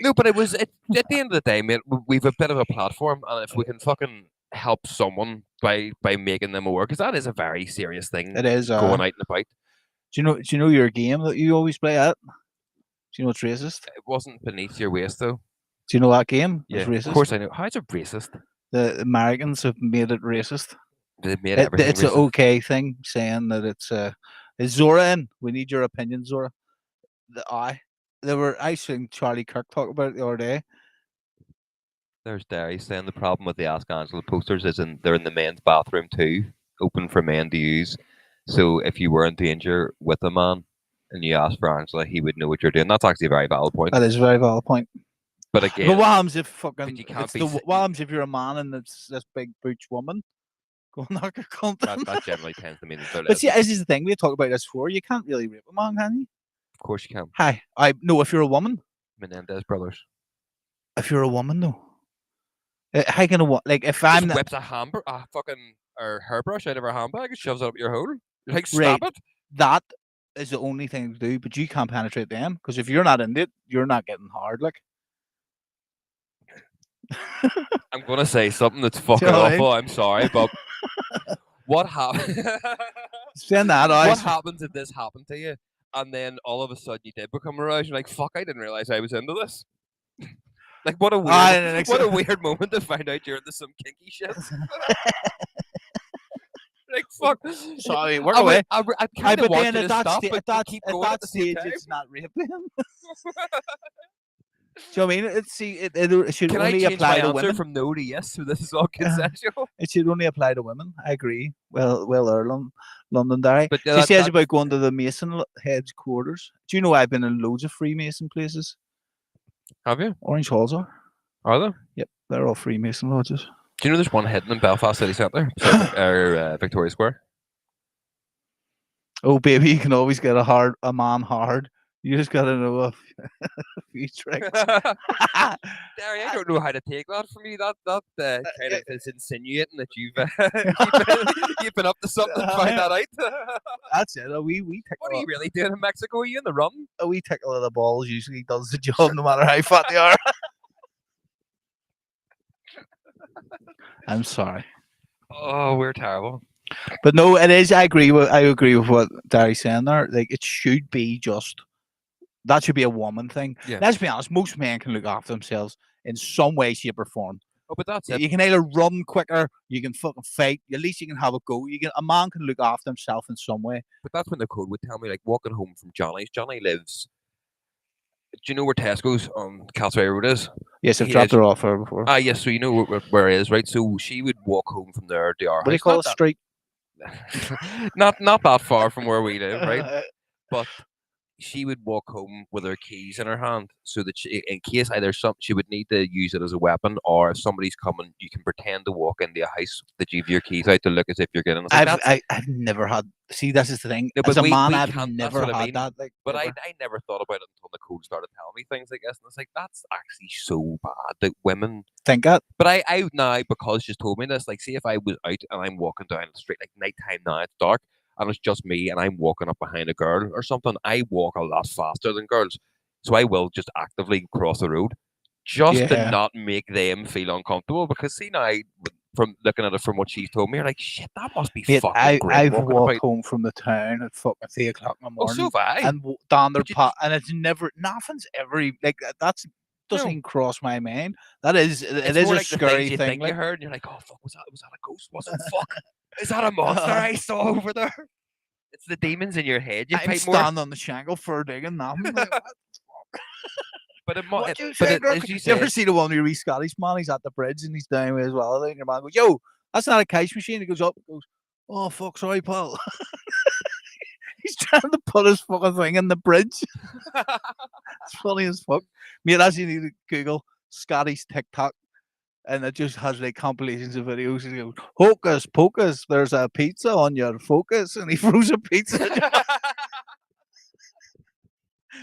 no, but it was at the end of the day, mate. We've a bit of a platform, and if we can fucking help someone by making them aware, because that is a very serious thing. It is going out and about. Do you know your game that you always play at? Do you know it's racist? It wasn't beneath your waist, though. Do you know that game? Yeah, It's racist. of course I know. How's it racist? The Americans have made it racist. They made everything It's an racist. okay thing saying that it's is Zora in? We need your opinion, Zora. I seen Charlie Kirk talk about it the other day. There's Derry saying the problem with the Ask Angela posters is they're in the men's bathroom too, open for men to use. So if you were in danger with a man and you asked for Angela, he would know what you're doing. That's actually a very valid point. That is a very valid point. But again, but what happens if fucking? but you can't It's be the, s- what happens if you're a man and it's this big butch woman? Go knock your cunt. that generally tends to mean that they're But see, lesbian. this is the thing we talked about this before. You can't really rape a man, can you? Of course you can. Hi, I no. If you're a woman, Menendez brothers. if you're a woman, though, how can like if Just I'm not, whips a fucking or hairbrush out of her handbag and shoves it up your hole. You're like, Right. stop it. that is the only thing to do, but you can't penetrate them because if you're not in it, you're not getting hard. Like I'm gonna say something that's fucking know what I mean? awful. I'm sorry, but what happened? saying that, What happens if this happened to you, and then all of a sudden you did become aroused? You're like, fuck, I didn't realize I was into this. Like, what a weird, what a weird moment to find out you're into some kinky shit. Like, fuck. Sorry, work away. I kind of but want then you to at that, stop, but at keep that, going at at that the same stage, time. it's not raping. Do you know what I mean? It should Can I only change apply my to answer women. from no to yes, so this is all consensual? It should only apply to women. I agree. Well, Londonderry. But She says about going to the Mason headquarters. Do you know I've been in loads of Freemason places? Have you? Orange Halls are. Are there? Yep, they're all Freemason lodges. Do you know there's one hidden in Belfast City Centre, or Victoria Square? Oh, baby, you can always get a man hard. You just gotta know a few tricks. Derry, I don't know how to take that from you. That kind of is insinuating that you've been up to something and found that out. That's it. We What are you really doing in Mexico? Are you in the run? A wee tickle of the balls usually does the job, no matter how fat they are. I'm sorry. Oh, we're terrible. But no, it is. I agree with what Darry's saying there. Like it should be just that should be a woman thing. Yeah. Let's be honest. Most men can look after themselves in some way, shape, or form. Oh, but that's it. You can either run quicker, you can fucking fight. At least you can have a go. A man can look after himself in some way. But that's when the code would tell me, like, walking home from Johnny's. Johnny lives. Do you know where Tesco's on Castlereagh Road is? Yes, I've dropped her off her before. Ah, yes. So you know where it is, right? So she would walk home from there to our house. What do you call it? Street? Not that far from where we live, right? But she would walk home with her keys in her hand, so that in case either she would need to use it as a weapon, or if somebody's coming, you can pretend to walk into a house that you've your keys out to look as if you're getting. It's like I've never had. See, this is the thing. no, As but a man, we I've can't. That's never what I had mean. that. Like, But ever. I never thought about it until Nicole started telling me things like this, and it's like that's actually so bad that women think that. But I now, because she's told me this, like, see if I was out and I'm walking down the street, like nighttime now, it's dark, and it's just me, and I'm walking up behind a girl or something, I walk a lot faster than girls. So I will just actively cross the road just to Yeah. not make them feel uncomfortable. Because, see, now, from looking at it from what she's told me, you're like, shit, that must be Mate, fucking great I've walking walked about. home from the town at fucking 3 o'clock in the Oh, so morning have I. and down their But you pot, and it's never nothing's ever like that's doesn't No. even cross my mind. That is it It's is more a like the scary things you thing. think you Like, heard, and you're like, oh, fuck, was that a ghost? Was it? Fuck. Is that a monster I saw over there? It's the demons in your head. You I'm fight more. standing on the shangle for digging nothing. Like, But it, what you but say, it, Greg? as you You ever said, see the one where wee Scottish man? He's at the bridge and he's down with his wallet, and your man goes, "Yo, that's not a cash machine." He goes up, goes, "Oh fuck, sorry, pal." He's trying to put his fucking thing in the bridge. It's funny as fuck. Mate, as you need to Google Scottish TikTok, and it just has like compilations of videos. And he goes, "Hocus pocus, there's a pizza on your focus," and he throws a pizza.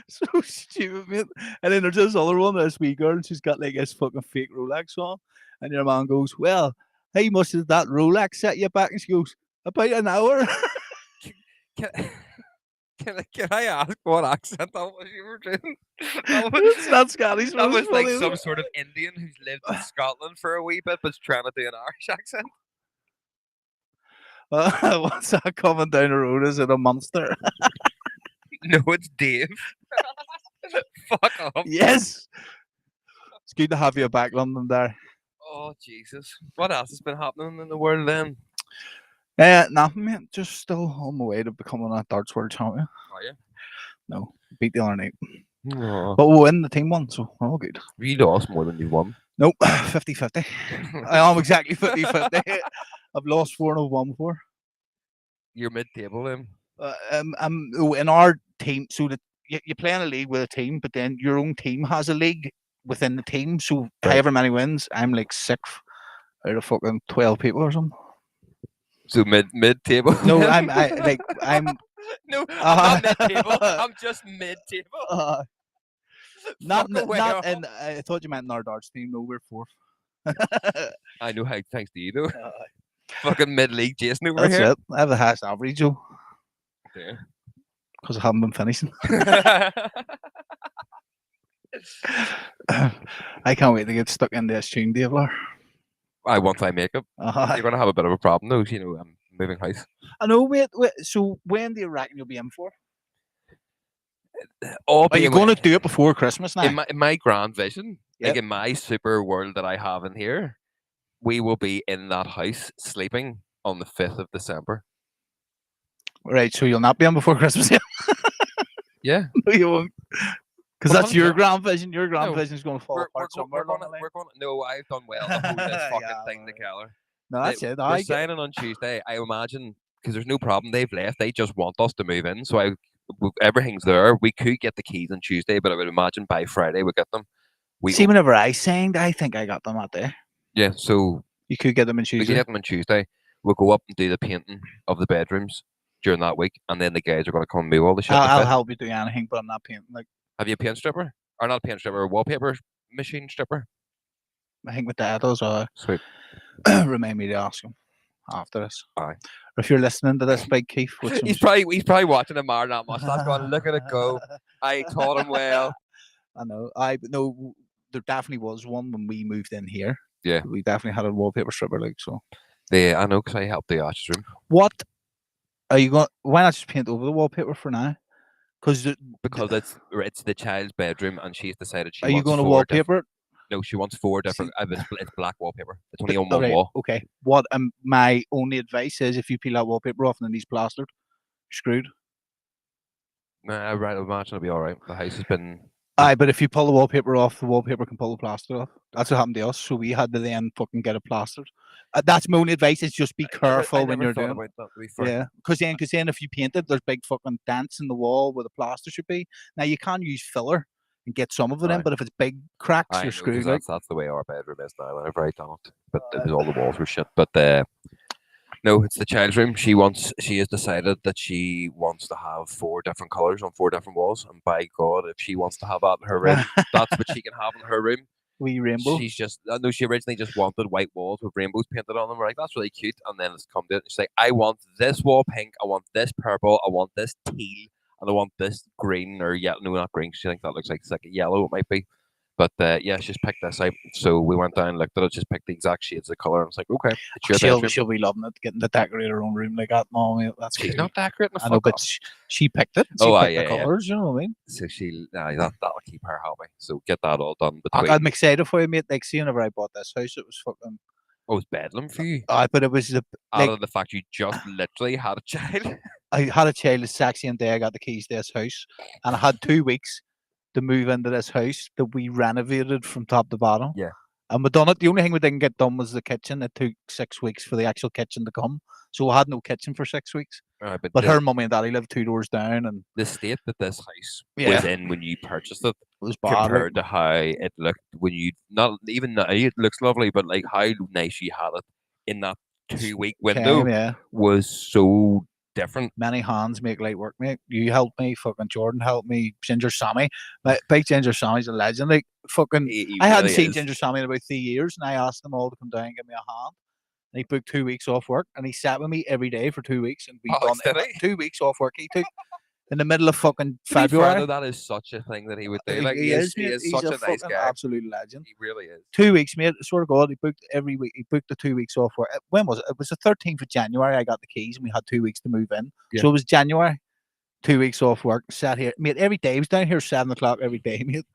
So stupid, mate. And then there's this other one, this wee girl, and she's got like this fucking fake Rolex on. And your man goes, "Well, how much did that Rolex set you back?" And she goes, "About an hour." can, can I ask what accent that was you were doing? It's not Scottish. That was like funny, some sort of Indian who's lived in Scotland for a wee bit, but's trying to do an Irish accent. What's that coming down the road? Is it a monster? No, it's Dave. Fuck off. Yes. It's good to have you back, London. There. Oh Jesus! What else has been happening in the world then? Nothing, mate. Just still on my way to becoming a darts world champion. Are you? No, beat the other night. Oh. But we'll win the team one, so we're all good. You lost more than you won. Nope, 50-50. I am exactly 50-50. I've lost 4 and I've won 4. You're mid-table then. I'm in our team, so that you play in a league with a team, but then your own team has a league within the team. So Right. however many wins, I'm like 6th out of fucking 12 people or something. So mid-table. No, I'm No, I'm not mid-table. I'm just mid-table. Not Fuck away off. and I thought you meant in our darts team. No, we're 4th. I know how. Thanks to you though. Fucking mid-league Jason over That's here. it. I have the highest average, Joe, Yeah. because I haven't been finishing. I can't wait to get stuck in this tune, Davler. Once I make it, you're gonna have a bit of a problem though. You know, I'm moving house. I know. Wait. So when do you reckon you'll be in for? All Are you being going to do it before Christmas now? in my grand vision, like Yep. in my super world that I have in here, we will be in that house sleeping on the 5th of December. Right. So you'll not be in before Christmas yet. Yeah. No, you won't. Because Well, that's your 100%. grand vision. Your grand No, vision is going to fall We're apart somewhere along the line. gonna. No, I've done well to hold this fucking Yeah, thing well, together. No, that's it. We're I get. signing on Tuesday. I imagine because there's no problem. They've left. They just want us to move in. So everything's there. We could get the keys on Tuesday, but I would imagine by Friday we get them. See, whenever I signed, I think I got them that day. Yeah, so You could get them on we Tuesday. could get them on Tuesday. We'll go up and do the painting of the bedrooms during that week, and then the guys are going to come and move all the shit. I'll help you do anything, but I'm not painting. Like, have you a paint stripper? Or not a paint stripper, a wallpaper machine stripper? I think with that, those are Sweet. remind me to ask him after this. Aye. Or if you're listening to this, Big Keith, which He's probably watching a mar that much. That's going, look at it go. I taught him well. I know. No, there definitely was one when we moved in here. Yeah. We definitely had a wallpaper stripper, like so. Yeah, I know, because I helped the arches room. What are you going? Why not just paint over the wallpaper for now? Because it's the child's bedroom, and she's decided she are you wants going to 4 wallpaper it? No, she wants 4 different. It's black wallpaper. It's only on one Alright, wall. Okay. What my only advice is, if you peel that wallpaper off and then he's plastered, you're screwed. Nah, right. I imagine it'll be all right. The house has been. Aye, but if you pull the wallpaper off, the wallpaper can pull the plaster off. That's what happened to us. So we had to then fucking get it plastered. That's my only advice: is just be I careful when never you're thought doing. about that. To be fair. Yeah, because then if you paint it, there's big fucking dents in the wall where the plaster should be. Now you can use filler and get some of it in, Aye. but if it's big cracks, I you're know because screwed. Like, that's the way our bedroom is now. Whenever I done it, but it was all the walls were shit. But no, it's the child's room. She has decided that she wants to have 4 different colors on 4 different walls. And by God, if she wants to have that in her room, that's what she can have in her room. wee rainbow. I know she originally just wanted white walls with rainbows painted on them. We're like, that's really cute. And then it's come to it. She's like, I want this wall pink. I want this purple. I want this teal. And I want this green or yellow. No, not green. She thinks that looks like it's like a yellow. It might be. But yeah, she's picked this out. So we went down, looked at it, just picked the exact shades of color, and it's like, okay, it's your bedroom. She'll be loving it, getting to decorate her own room like that. No, that's She's cool. not decorating. I know, but she picked it. She picked the colors. You know what I mean? So that'll keep her happy. So get that all done. I'm excited for you, mate. Like, see, whenever I bought this house, it was fucking. Oh, it was bedlam for you. But it was out of the fact you just literally had a child. I had a child the same day I got the keys to this house, and I had 2 weeks to move into this house that we renovated from top to bottom. Yeah. And we done it. The only thing we didn't get done was the kitchen. It took 6 weeks for the actual kitchen to come. So we had no kitchen for 6 weeks. Right, but her mummy and daddy lived 2 doors down. And the state that this house was in when you purchased it was bad, compared to how it looked when you, not even now, it looks lovely, but like how nice you had it in that 2-week window was so different. Many hands make light work, mate. You helped me, fucking Jordan helped me, Ginger Sammy. Big Ginger Sammy's a legend. Like, fucking, I hadn't seen Ginger Sammy in about 3 years, and I asked them all to come down and give me a hand. And he booked 2 weeks off work, and he sat with me every day for 2 weeks, and we done 2 weeks off work. He took in the middle of fucking February. That is such a thing that he would do. Like, he is such a nice guy. Absolute legend. He really is. 2 weeks, mate. Swear to God, he booked every week. He booked the 2 weeks off work. When was it? It was the 13th of January. I got the keys, and we had 2 weeks to move in. Yeah. So it was January. 2 weeks off work. Sat here, mate. Every day he was down here 7 o'clock every day, mate.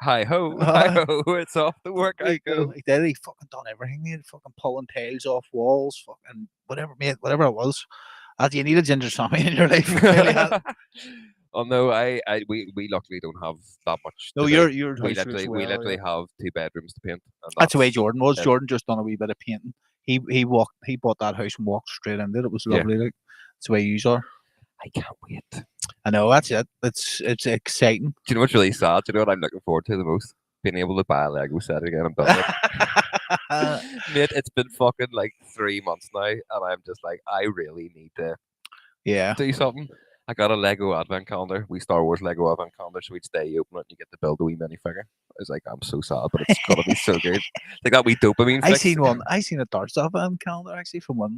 Hi ho, hi ho. It's off the work. I go. He did. He fucking done everything. He had fucking pulling tails off walls, fucking whatever, mate. Whatever it was. You need a Ginger Sammy in your life. Really. Oh no, we luckily don't have that much. No, your we literally have 2 bedrooms to paint. And that's the way Jordan was. Jordan just done a wee bit of painting. He bought that house and walked straight into it. It was lovely. Like, that's the way you are. I can't wait. I know, that's it. It's exciting. Do you know what's really sad? Do you know what I'm looking forward to the most? Being able to buy a Lego set again. I'm done with. Mate, it's been fucking like 3 months now, and I'm just like, I really need to do something. I got a Lego advent calendar. Star Wars Lego advent calendar. So each day you open it and you get to build a wee minifigure. I was like, I'm so sad, but it's gonna be so good. Like that wee dopamine fix. I seen a Darts advent calendar actually from one.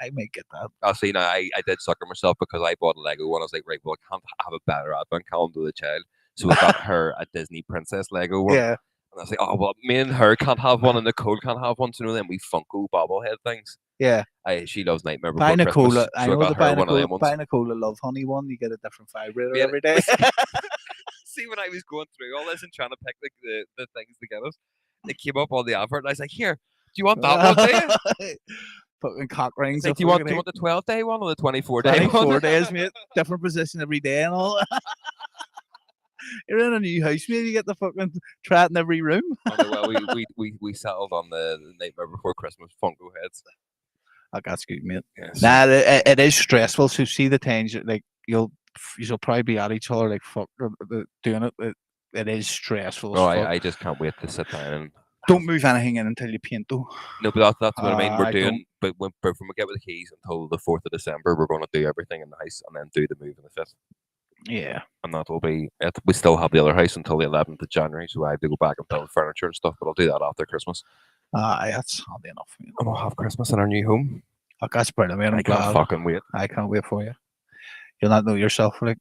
I might get that. I see now. I did sucker myself because I bought a Lego one. I was like, right, well, I can't have a better advent calendar with a child. So I got her a Disney princess Lego one. Yeah. And I was like, oh well, me and her can't have one, and Nicole can't have one. So you know, then we Funko bobblehead things. Yeah. She loves Nightmare Before Christmas. So I got her one of them ones. Buy Nicola Love Honey one. You get a different vibrator every day. See, when I was going through all this and trying to pick the things together, it came up on the advert, and I was like, here, do you want that one, do you? Fucking cock rings. Like, do you want the 12-day one or the 24-day one? 24 days, mate. Different position every day and all. You're in a new house, mate. You get the fucking try it in every room. Well, we settled on the Nightmare Before Christmas Funko heads. That's good, mate. Yes. Nah, it is stressful. So see the times like you'll probably be at each other like fuck doing it. It is stressful. Oh, I just can't wait to sit down and don't move anything in until you paint though. No, but that's what I mean. We're doing, but when we get with the keys until the 4th of December, we're going to do everything in the house and then do the move on the 5th. Yeah, and that'll be it. We still have the other house until the 11th of January, so I have to go back and build furniture and stuff. But I'll do that after Christmas. That's handy enough. And we'll have Christmas in our new home. That's brilliant, man. I can't fucking wait. I can't wait for you. You'll not know yourself, like.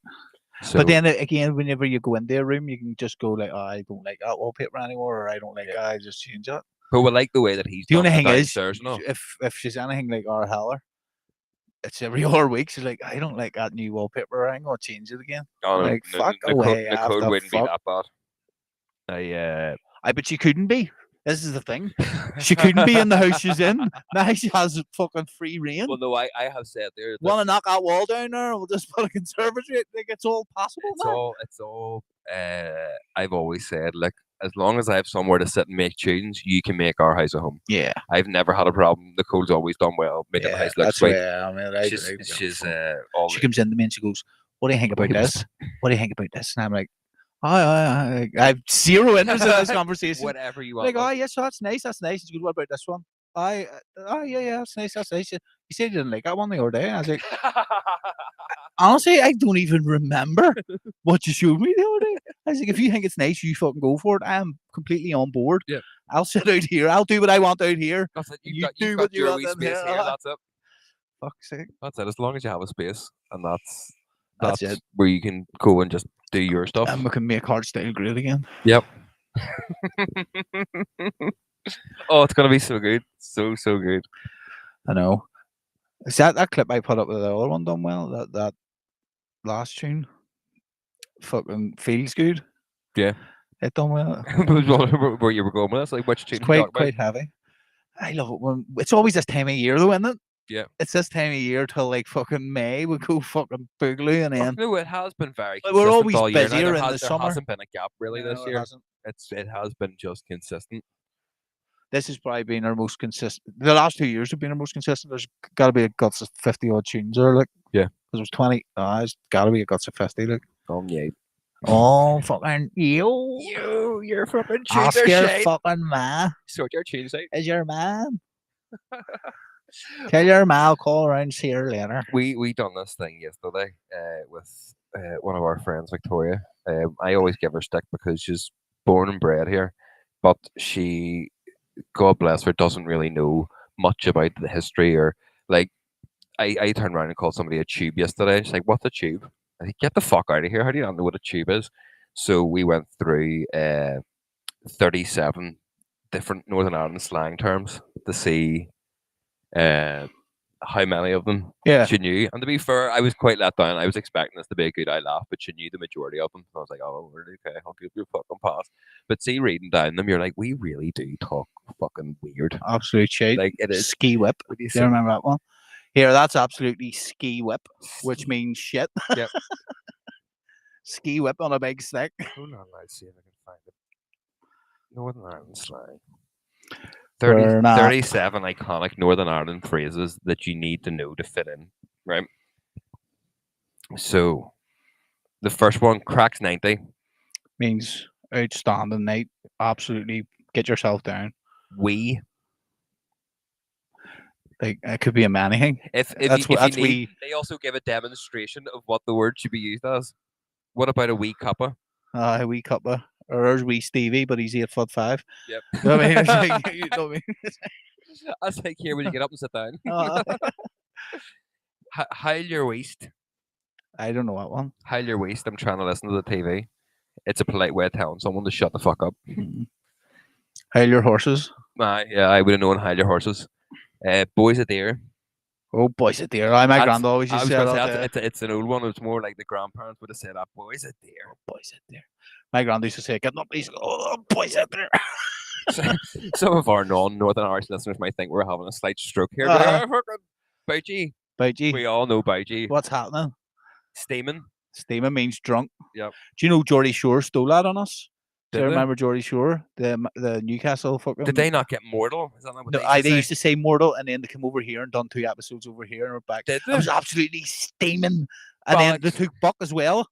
So, but then again, whenever you go into a room, you can just go like, I don't like that wallpaper anymore, or I don't like that. I just change it. But we like the way that he's. The only thing is, if she's anything like our Heller, it's every other week. She's like, I don't like that new wallpaper. I'm gonna change it again. Oh, like, fuck away. The code wouldn't be that bad. But she couldn't be. This is the thing. She couldn't be in the house she's in. Now she has fucking free reign. Well, no, I have said there. Want to knock that wall down there? We'll just put a conservatory. Like, it's all possible now. It's all I've always said, like, as long as I have somewhere to sit and make tunes, you can make our house a home. Yeah, I've never had a problem. Nicole's always done well, making the yeah, house look that's sweet. right. I mean, I She's don't give a she's fuck. all She comes in to me and she goes, "What do you think about Wait, this? What do you think about this?" And I'm like, I have zero interest in this conversation. whatever you Like, want. oh yes, so that's nice, that's nice. And she goes, "What about this one?" Oh yeah, yeah, that's nice, that's nice. You said you didn't like that one the other day. I was like, honestly, I don't even remember what you showed me the other day. I was like, if you think it's nice, you fucking go for it. I am completely on board. Yeah. I'll sit out here. I'll do what I want out here. That's it. You do You've what got you your want wee in space here. here. That's it. Fuck's sake. That's it. As long as you have a space, and that's That's it. where you can go and just do your stuff. And we can make hardstyle great again. Yep. Oh, it's gonna be so good, so good. I know. Is that clip I put up with the other one done well? That last tune fucking feels good. Yeah. It done well. Where you were going with this? Like, which tune It's you talking about? quite heavy. I love it when it's always this time of year though, isn't it? Yeah. It's this time of year till like fucking May. We go fucking boogaloo and then No, it has been very But consistent we're always all year. Now, busier in the there summer. hasn't been a gap really No, this it year. hasn't. It has been just consistent. This has probably been our most consistent. The last 2 years have been our most consistent. There's got to be a guts of 50 odd tunes there, like. Yeah. Because it was 20. It's got to be a guts of 50, like. Yeah. Oh, fucking you. You're fucking Ask your fucking ma. Sort your tunes out. Is your man? Tell your ma I'll call around and see her later. We done this thing yesterday with one of our friends, Victoria. I always give her stick because she's born and bred here, but she, God bless her, doesn't really know much about the history or like. I turned around and called somebody a tube yesterday. She's like, "What's a tube?" I said, "Get the fuck out of here! How do you not know what a tube is?" So we went through 37 different Northern Ireland slang terms to see how many of them she knew. And to be fair, I was quite let down. I was expecting this to be a good eye laugh, but she knew the majority of them. So I was like, "Oh, really? Okay, I'll give you a fucking pass." But see, reading down them, you're like, we really do talk fucking weird. Absolute shit. Like it is. Ski whip. What do you Do you say? remember that one? Here, that's absolutely ski whip, which means shit. Yep. Ski whip on a big stick. Hold on, let's see if I can find it. Northern Ireland slang. We're not- 37 iconic Northern Ireland phrases that you need to know to fit in, right? So, the first one, cracks 90. Means outstanding night. Absolutely get yourself down. We. Like it could be a anything. If That's you what- that's need, we- they also give a demonstration of what the word should be used as. What about a wee cuppa? A wee cuppa. Or there's wee Stevie, but he's 8'5". Yep. You know what I mean? It's like, you know what I mean? That's like here when you get up and sit down. Uh, Heil your waist. I don't know what one. Heil your waist. I'm trying to listen to the TV. It's a polite way of telling someone to shut the fuck up. Hail your horses. Yeah, I would have known Heil your horses. Boys a deer. Oh, boys a deer. My That's- grand always I used was to say going to that. say it's an old one. It's more like the grandparents would have said that. Boys a deer. Boys a deer. My grand used to say, "Get up, please." Oh, boys a deer. Some of our non-Northern Irish listeners might think we're having a slight stroke here. But Bougie. Bougie. We all know Bougie. What's happening? Steaming. Steaming means drunk. Yep. Do you know Geordie Shore stole that on us? Do Did you they? remember Geordie Shore? The Newcastle fucking. Did they not get mortal? Is that not what No, they they used used to say mortal, and then they come over here and done 2 episodes over here and we're back. Did It was they? absolutely steaming. And then they Bollocks. took Buck as well.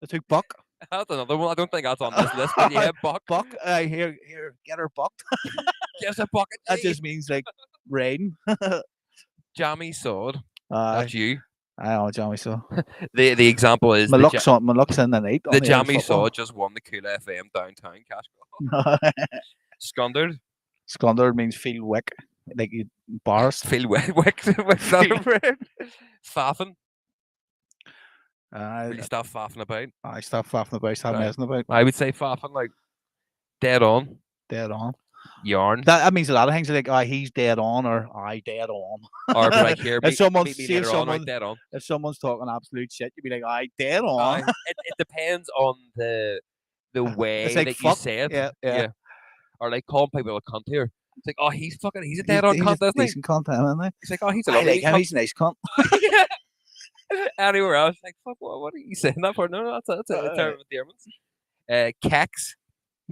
They took Buck. That's another one. I don't think that's on this list. But yeah, buck. Buck. Here, get her bucked. Gives a bucket. That just means like raiding. Jammy sword. That's you. I know, Jammy Saw. The example is My the, luck's in the night. on the old Jammy football. Saw just won the Cool FM downtown cash. Scundered. Scunder means feel wick. Like you bars. Feel wick. Faffing. Really stop faffing about. I stop faffing about, stop Right. messing about. I would say faffing like dead on. Dead on. Yarn. That means a lot of things like he's dead on or I dead on. Or like here, If someone's meet me see if later on, right, someone dead on. if someone's talking absolute shit, you'd be like, I dead on. It depends on the way It's like that you fuck. say it. Yeah. Or like calling people a cunt here. It's like, oh, he's a dead on He's cunt, a isn't he? decent cunt, isn't he? He's like, oh, he's a I lovely like him, cunt. he's a nice cunt. Anywhere else, like, fuck, what are you saying that for? No, that's a term of endearment. Kex,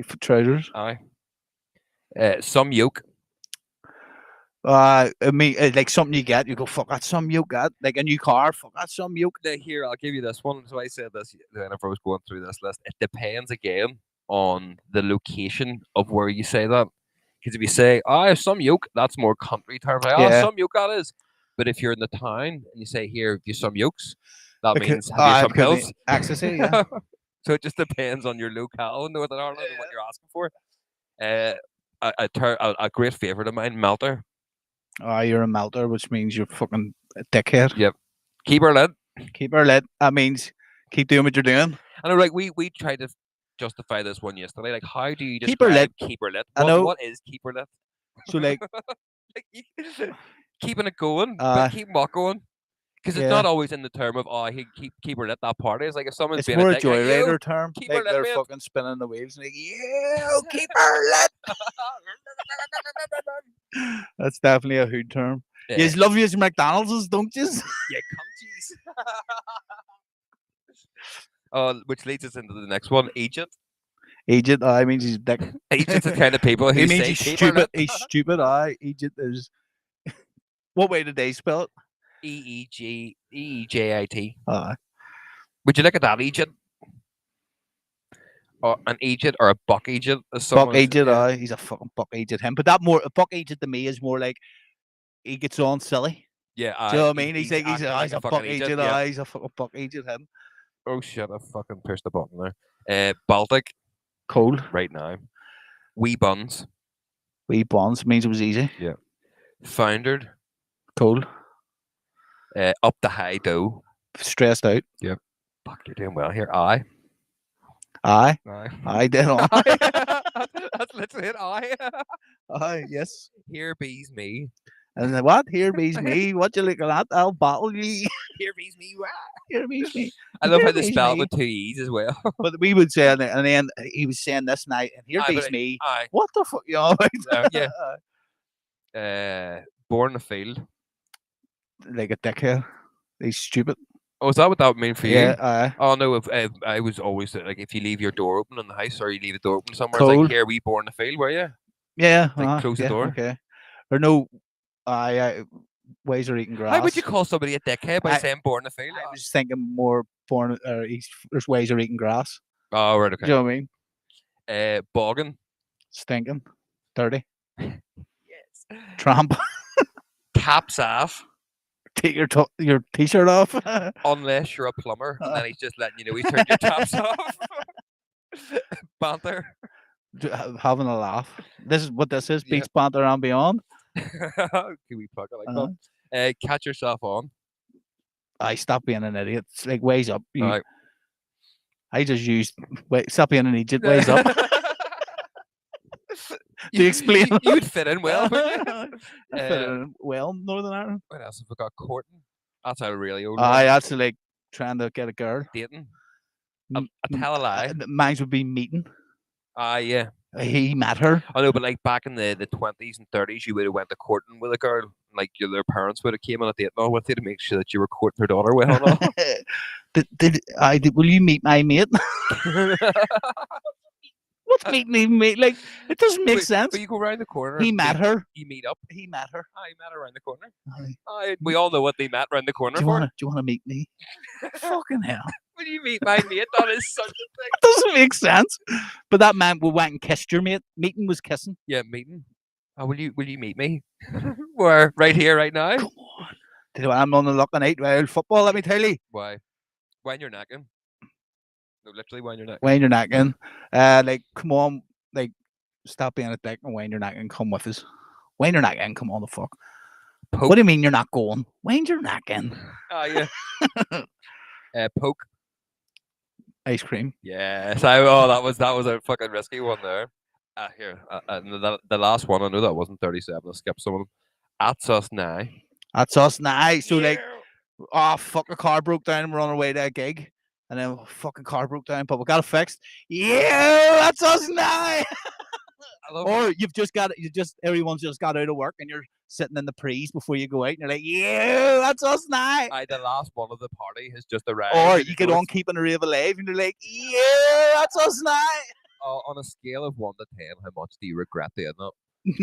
For trousers. aye. Some yoke. I mean, like something you get, you go, fuck, that's some you got. Like a new car, fuck, that's some you. Here, I'll give you this one. So I said this whenever I was going through this list. It depends again on the location of where you say that. Because if you say, I have some yoke, that's more country term. Like, Yeah. some yoke that is. But if you're in the town and you say, here, have you some yokes, that Because- means have you some because pills? the ecstasy, yeah. So it just depends on your locale in Northern Ireland and what you're asking for. A great favourite of mine, Melter. You're a melter, which means you're fucking a dickhead. Yep. Keep her lit. Keep her lit. That means keep doing what you're doing. I know, like we tried to justify this one yesterday. Like, how do you Keep her describe lit. keep her lit? I know. What is keep her lit? So like, Keeping it going, Uh, but keep what going. Because it's yeah. not always in the term of he keep her lit that party. It's like if someone's It's being more a a dick, like, joyrider "Yo, term. keep her Like lit, they're mate." fucking spinning the waves and like, yeah, keep her lit. That's definitely a hood term. Yeah. You love your McDonald's, don't you? Yeah, cunties. Which leads us into the next one, agent. Agent, means he's a dick. Agent's the kind of people who He means say he's keep her stupid. lit. He's stupid. Agent is. What way did they spell it? EEJIT. Aye. Would you look at that agent? Or an agent or a buck agent? As someone Buck agent, he's a fucking buck agent. Him, but that more a buck agent to me is more like he gets on silly. Yeah, Do you know what I mean? He's like he's acting a fucking buck agent. yeah. He's a fucking buck agent. Him. Oh shit! I fucking pushed the button there. Baltic Cold. right now. Wee buns. Wee bonds means it was easy. Yeah. Foundered. Cold. Up the high dough. Stressed out. Yep. Fuck, you're doing well here. Aye. I did on. That's literally it. Aye. Yes. Here bees me. And then what? Here bees me. What you looking at? I'll battle ye. Here bees me. Wah. Here bees me. I love Here how they bees spell it me. with two E's as well. But we would say, and then he was saying this night, and here Aye, bees but me. Aye. What the fuck, you know? Yeah. Born in the field. Like a dickhead. He's stupid. Oh, is that what that would mean for you? Yeah. Oh no, if I was always like, if you leave your door open in the house or you leave the door open somewhere, Cold. it's like, here we born in the field, were you? Yeah. Like, close the door. Okay. Or no. Ways of eating grass. How would you call somebody a dickhead by saying born in the field? I was thinking more born. There's ways of eating grass. Oh, right, okay. Do you know what I mean? Bogging. Stinking. Dirty. Yes. Tramp. Caps off. Take your t-shirt off. Unless you're a plumber, and then he's just letting you know he's turned your taps off. Banter. Having a laugh. This is what this is. Yeah. Beats Banter and Beyond. Can we plug it like that? Catch yourself on. I stop being an idiot. It's like ways up. Right. I just used stop being an idiot. Ways up. To explain, you would fit in well. Fit in well, Northern Ireland. What else have we got? Courting. That's a really old. That's like trying to get a girl. Dating. I tell a lie. Mine would be meeting. Yeah. He met her. I know, but like back in the 20s and 30s, you would have went to courting with a girl. Like their parents would have came on a date and all with you to make sure that you were courting their daughter well and all. Will you meet my mate? What's meeting even mate? Like it doesn't make sense. But you go around the corner. He met her. You meet up. He met her. He met her around the corner. We all know what they met around the corner Do for. you want to meet me? Fucking hell. When you meet my mate, that is such a thing. It doesn't make sense. But that man we went and kissed your mate. Meeting was kissing. Yeah, meeting. Will you meet me? We're right here, right now. Come on. I'm on the looking out while football, let me tell you. Why? When you're knacking. No, literally when you're knacking. When you're knacking. Like, come on, like, stop being a dick and when you're knacking, come with us. When you're knacking, come on the fuck. Poke. What do you mean you're not going? When you're knacking. Yeah. Poke. Ice cream. Yes. That was a fucking risky one there. Here. The last one, I know that wasn't 37. I skipped some of them. That's us now. That's us now. So like, fuck, a car broke down and we're on our way to a gig. And then fucking car broke down, but we got it fixed. Yeah, that's us now. Or everyone's just got out of work and you're sitting in the prees before you go out, and you're like, yeah, that's us now. The last one of the party has just arrived. Or and you go, get on keeping a rave alive, and you're like, yeah, that's us now. on a scale of 1 to 10, how much do you regret doing that?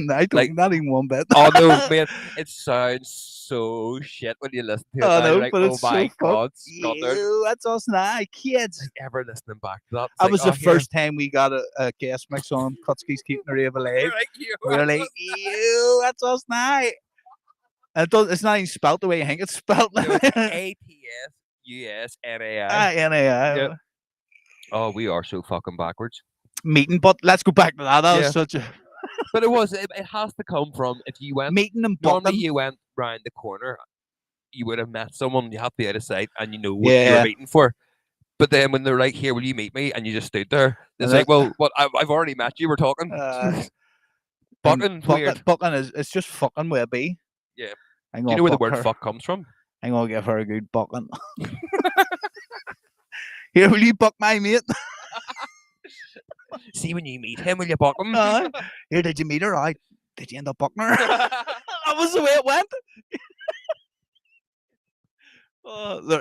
I don't, Like- not even one bit. Oh no, man! It sounds so shit when you listen to it. I now. know, You're like, but oh it's so my fucked. god, Scotland! Yeah, that's us now, kids. Like, ever listening back to that? It's That like, was oh, the here. first time we got a guest mix on Kutsky's Keeping the Rave Alive. You're like, you. We were like, ew, that's us now. And it's not even spelt the way you think it's spelt. It was ATSUSNAI. NAI. Yep. Oh, we are so fucking backwards. Meeting, but let's go back to that. That Yeah. was such a But it has to come from if you went. meeting and Normally, bucking. you went round the corner, you would have met someone. You have to be out of sight, and you know what Yeah. you're meeting for. But then when they're like, "Here, will you meet me?" and you just stood there, it's And like, "Well, what? I've already met you. We're talking." Bucking, weird. Bucking is it's just fucking with a B. Yeah. I'm Do you gonna know where the buck word her. "fuck" comes from? I'm gonna give her a good bucking. Here, will you buck my mate? See, when you meet him, will you buck him? Here, did you meet her? I did you end up bucking her? That was the way it went.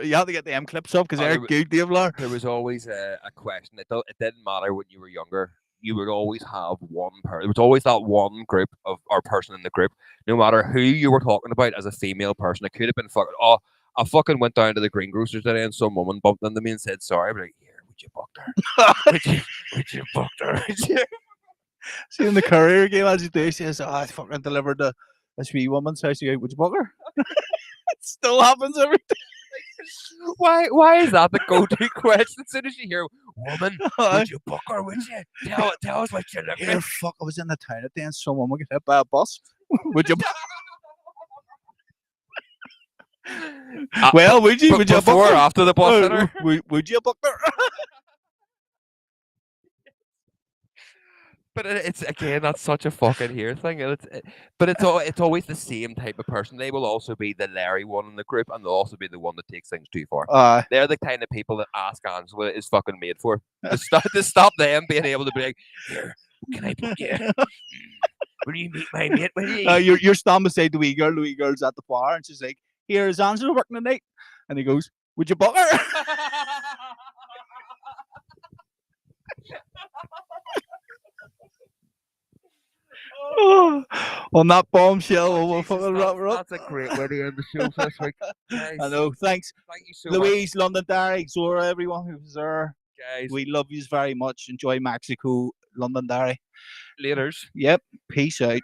You have to get the M clips up because they're good, Dave Lar. There was always a question. It didn't matter when you were younger. You would always have one person. There was always that one group of or person in the group. No matter who you were talking about as a female person, it could have been fucking. Oh, I fucking went down to the greengrocers today and some woman bumped into me and said sorry. I'm like, here, would you buck her? would you buck her? See in the courier game as you do, she says, "Oh, I fucking delivered the wee woman's house. You go, would you buck her?" It still happens every day. Why is that the go-to question? As soon as you hear woman, would you buck her? Would you tell us what you're looking Here, at? fuck! I was in the town at the end. Some woman get hit by a bus. Would you? Well, would you? Would you before buck or her? after the bus hit her? Would you buck her? But it's again, that's such a fucking here thing. And it's always the same type of person. They will also be the Larry one in the group, and they'll also be the one that takes things too far. They're the kind of people that Ask Angela is fucking made for. To stop them being able to be like, here, can I book you? Will you meet my mate? Will you? You're standing beside the wee girl's at the bar, and she's like, "Here, is Angela working tonight?" And he goes, "Would you buck her?" On that bombshell, we'll fucking wrap her up. That's a great way to end the show this week. Guys, I know. Thanks, thank you so much, Louise, London Dairy, Zora, everyone who was there. guys. We love you very much. Enjoy Mexico, London Dairy. Laters. Yep. Peace out.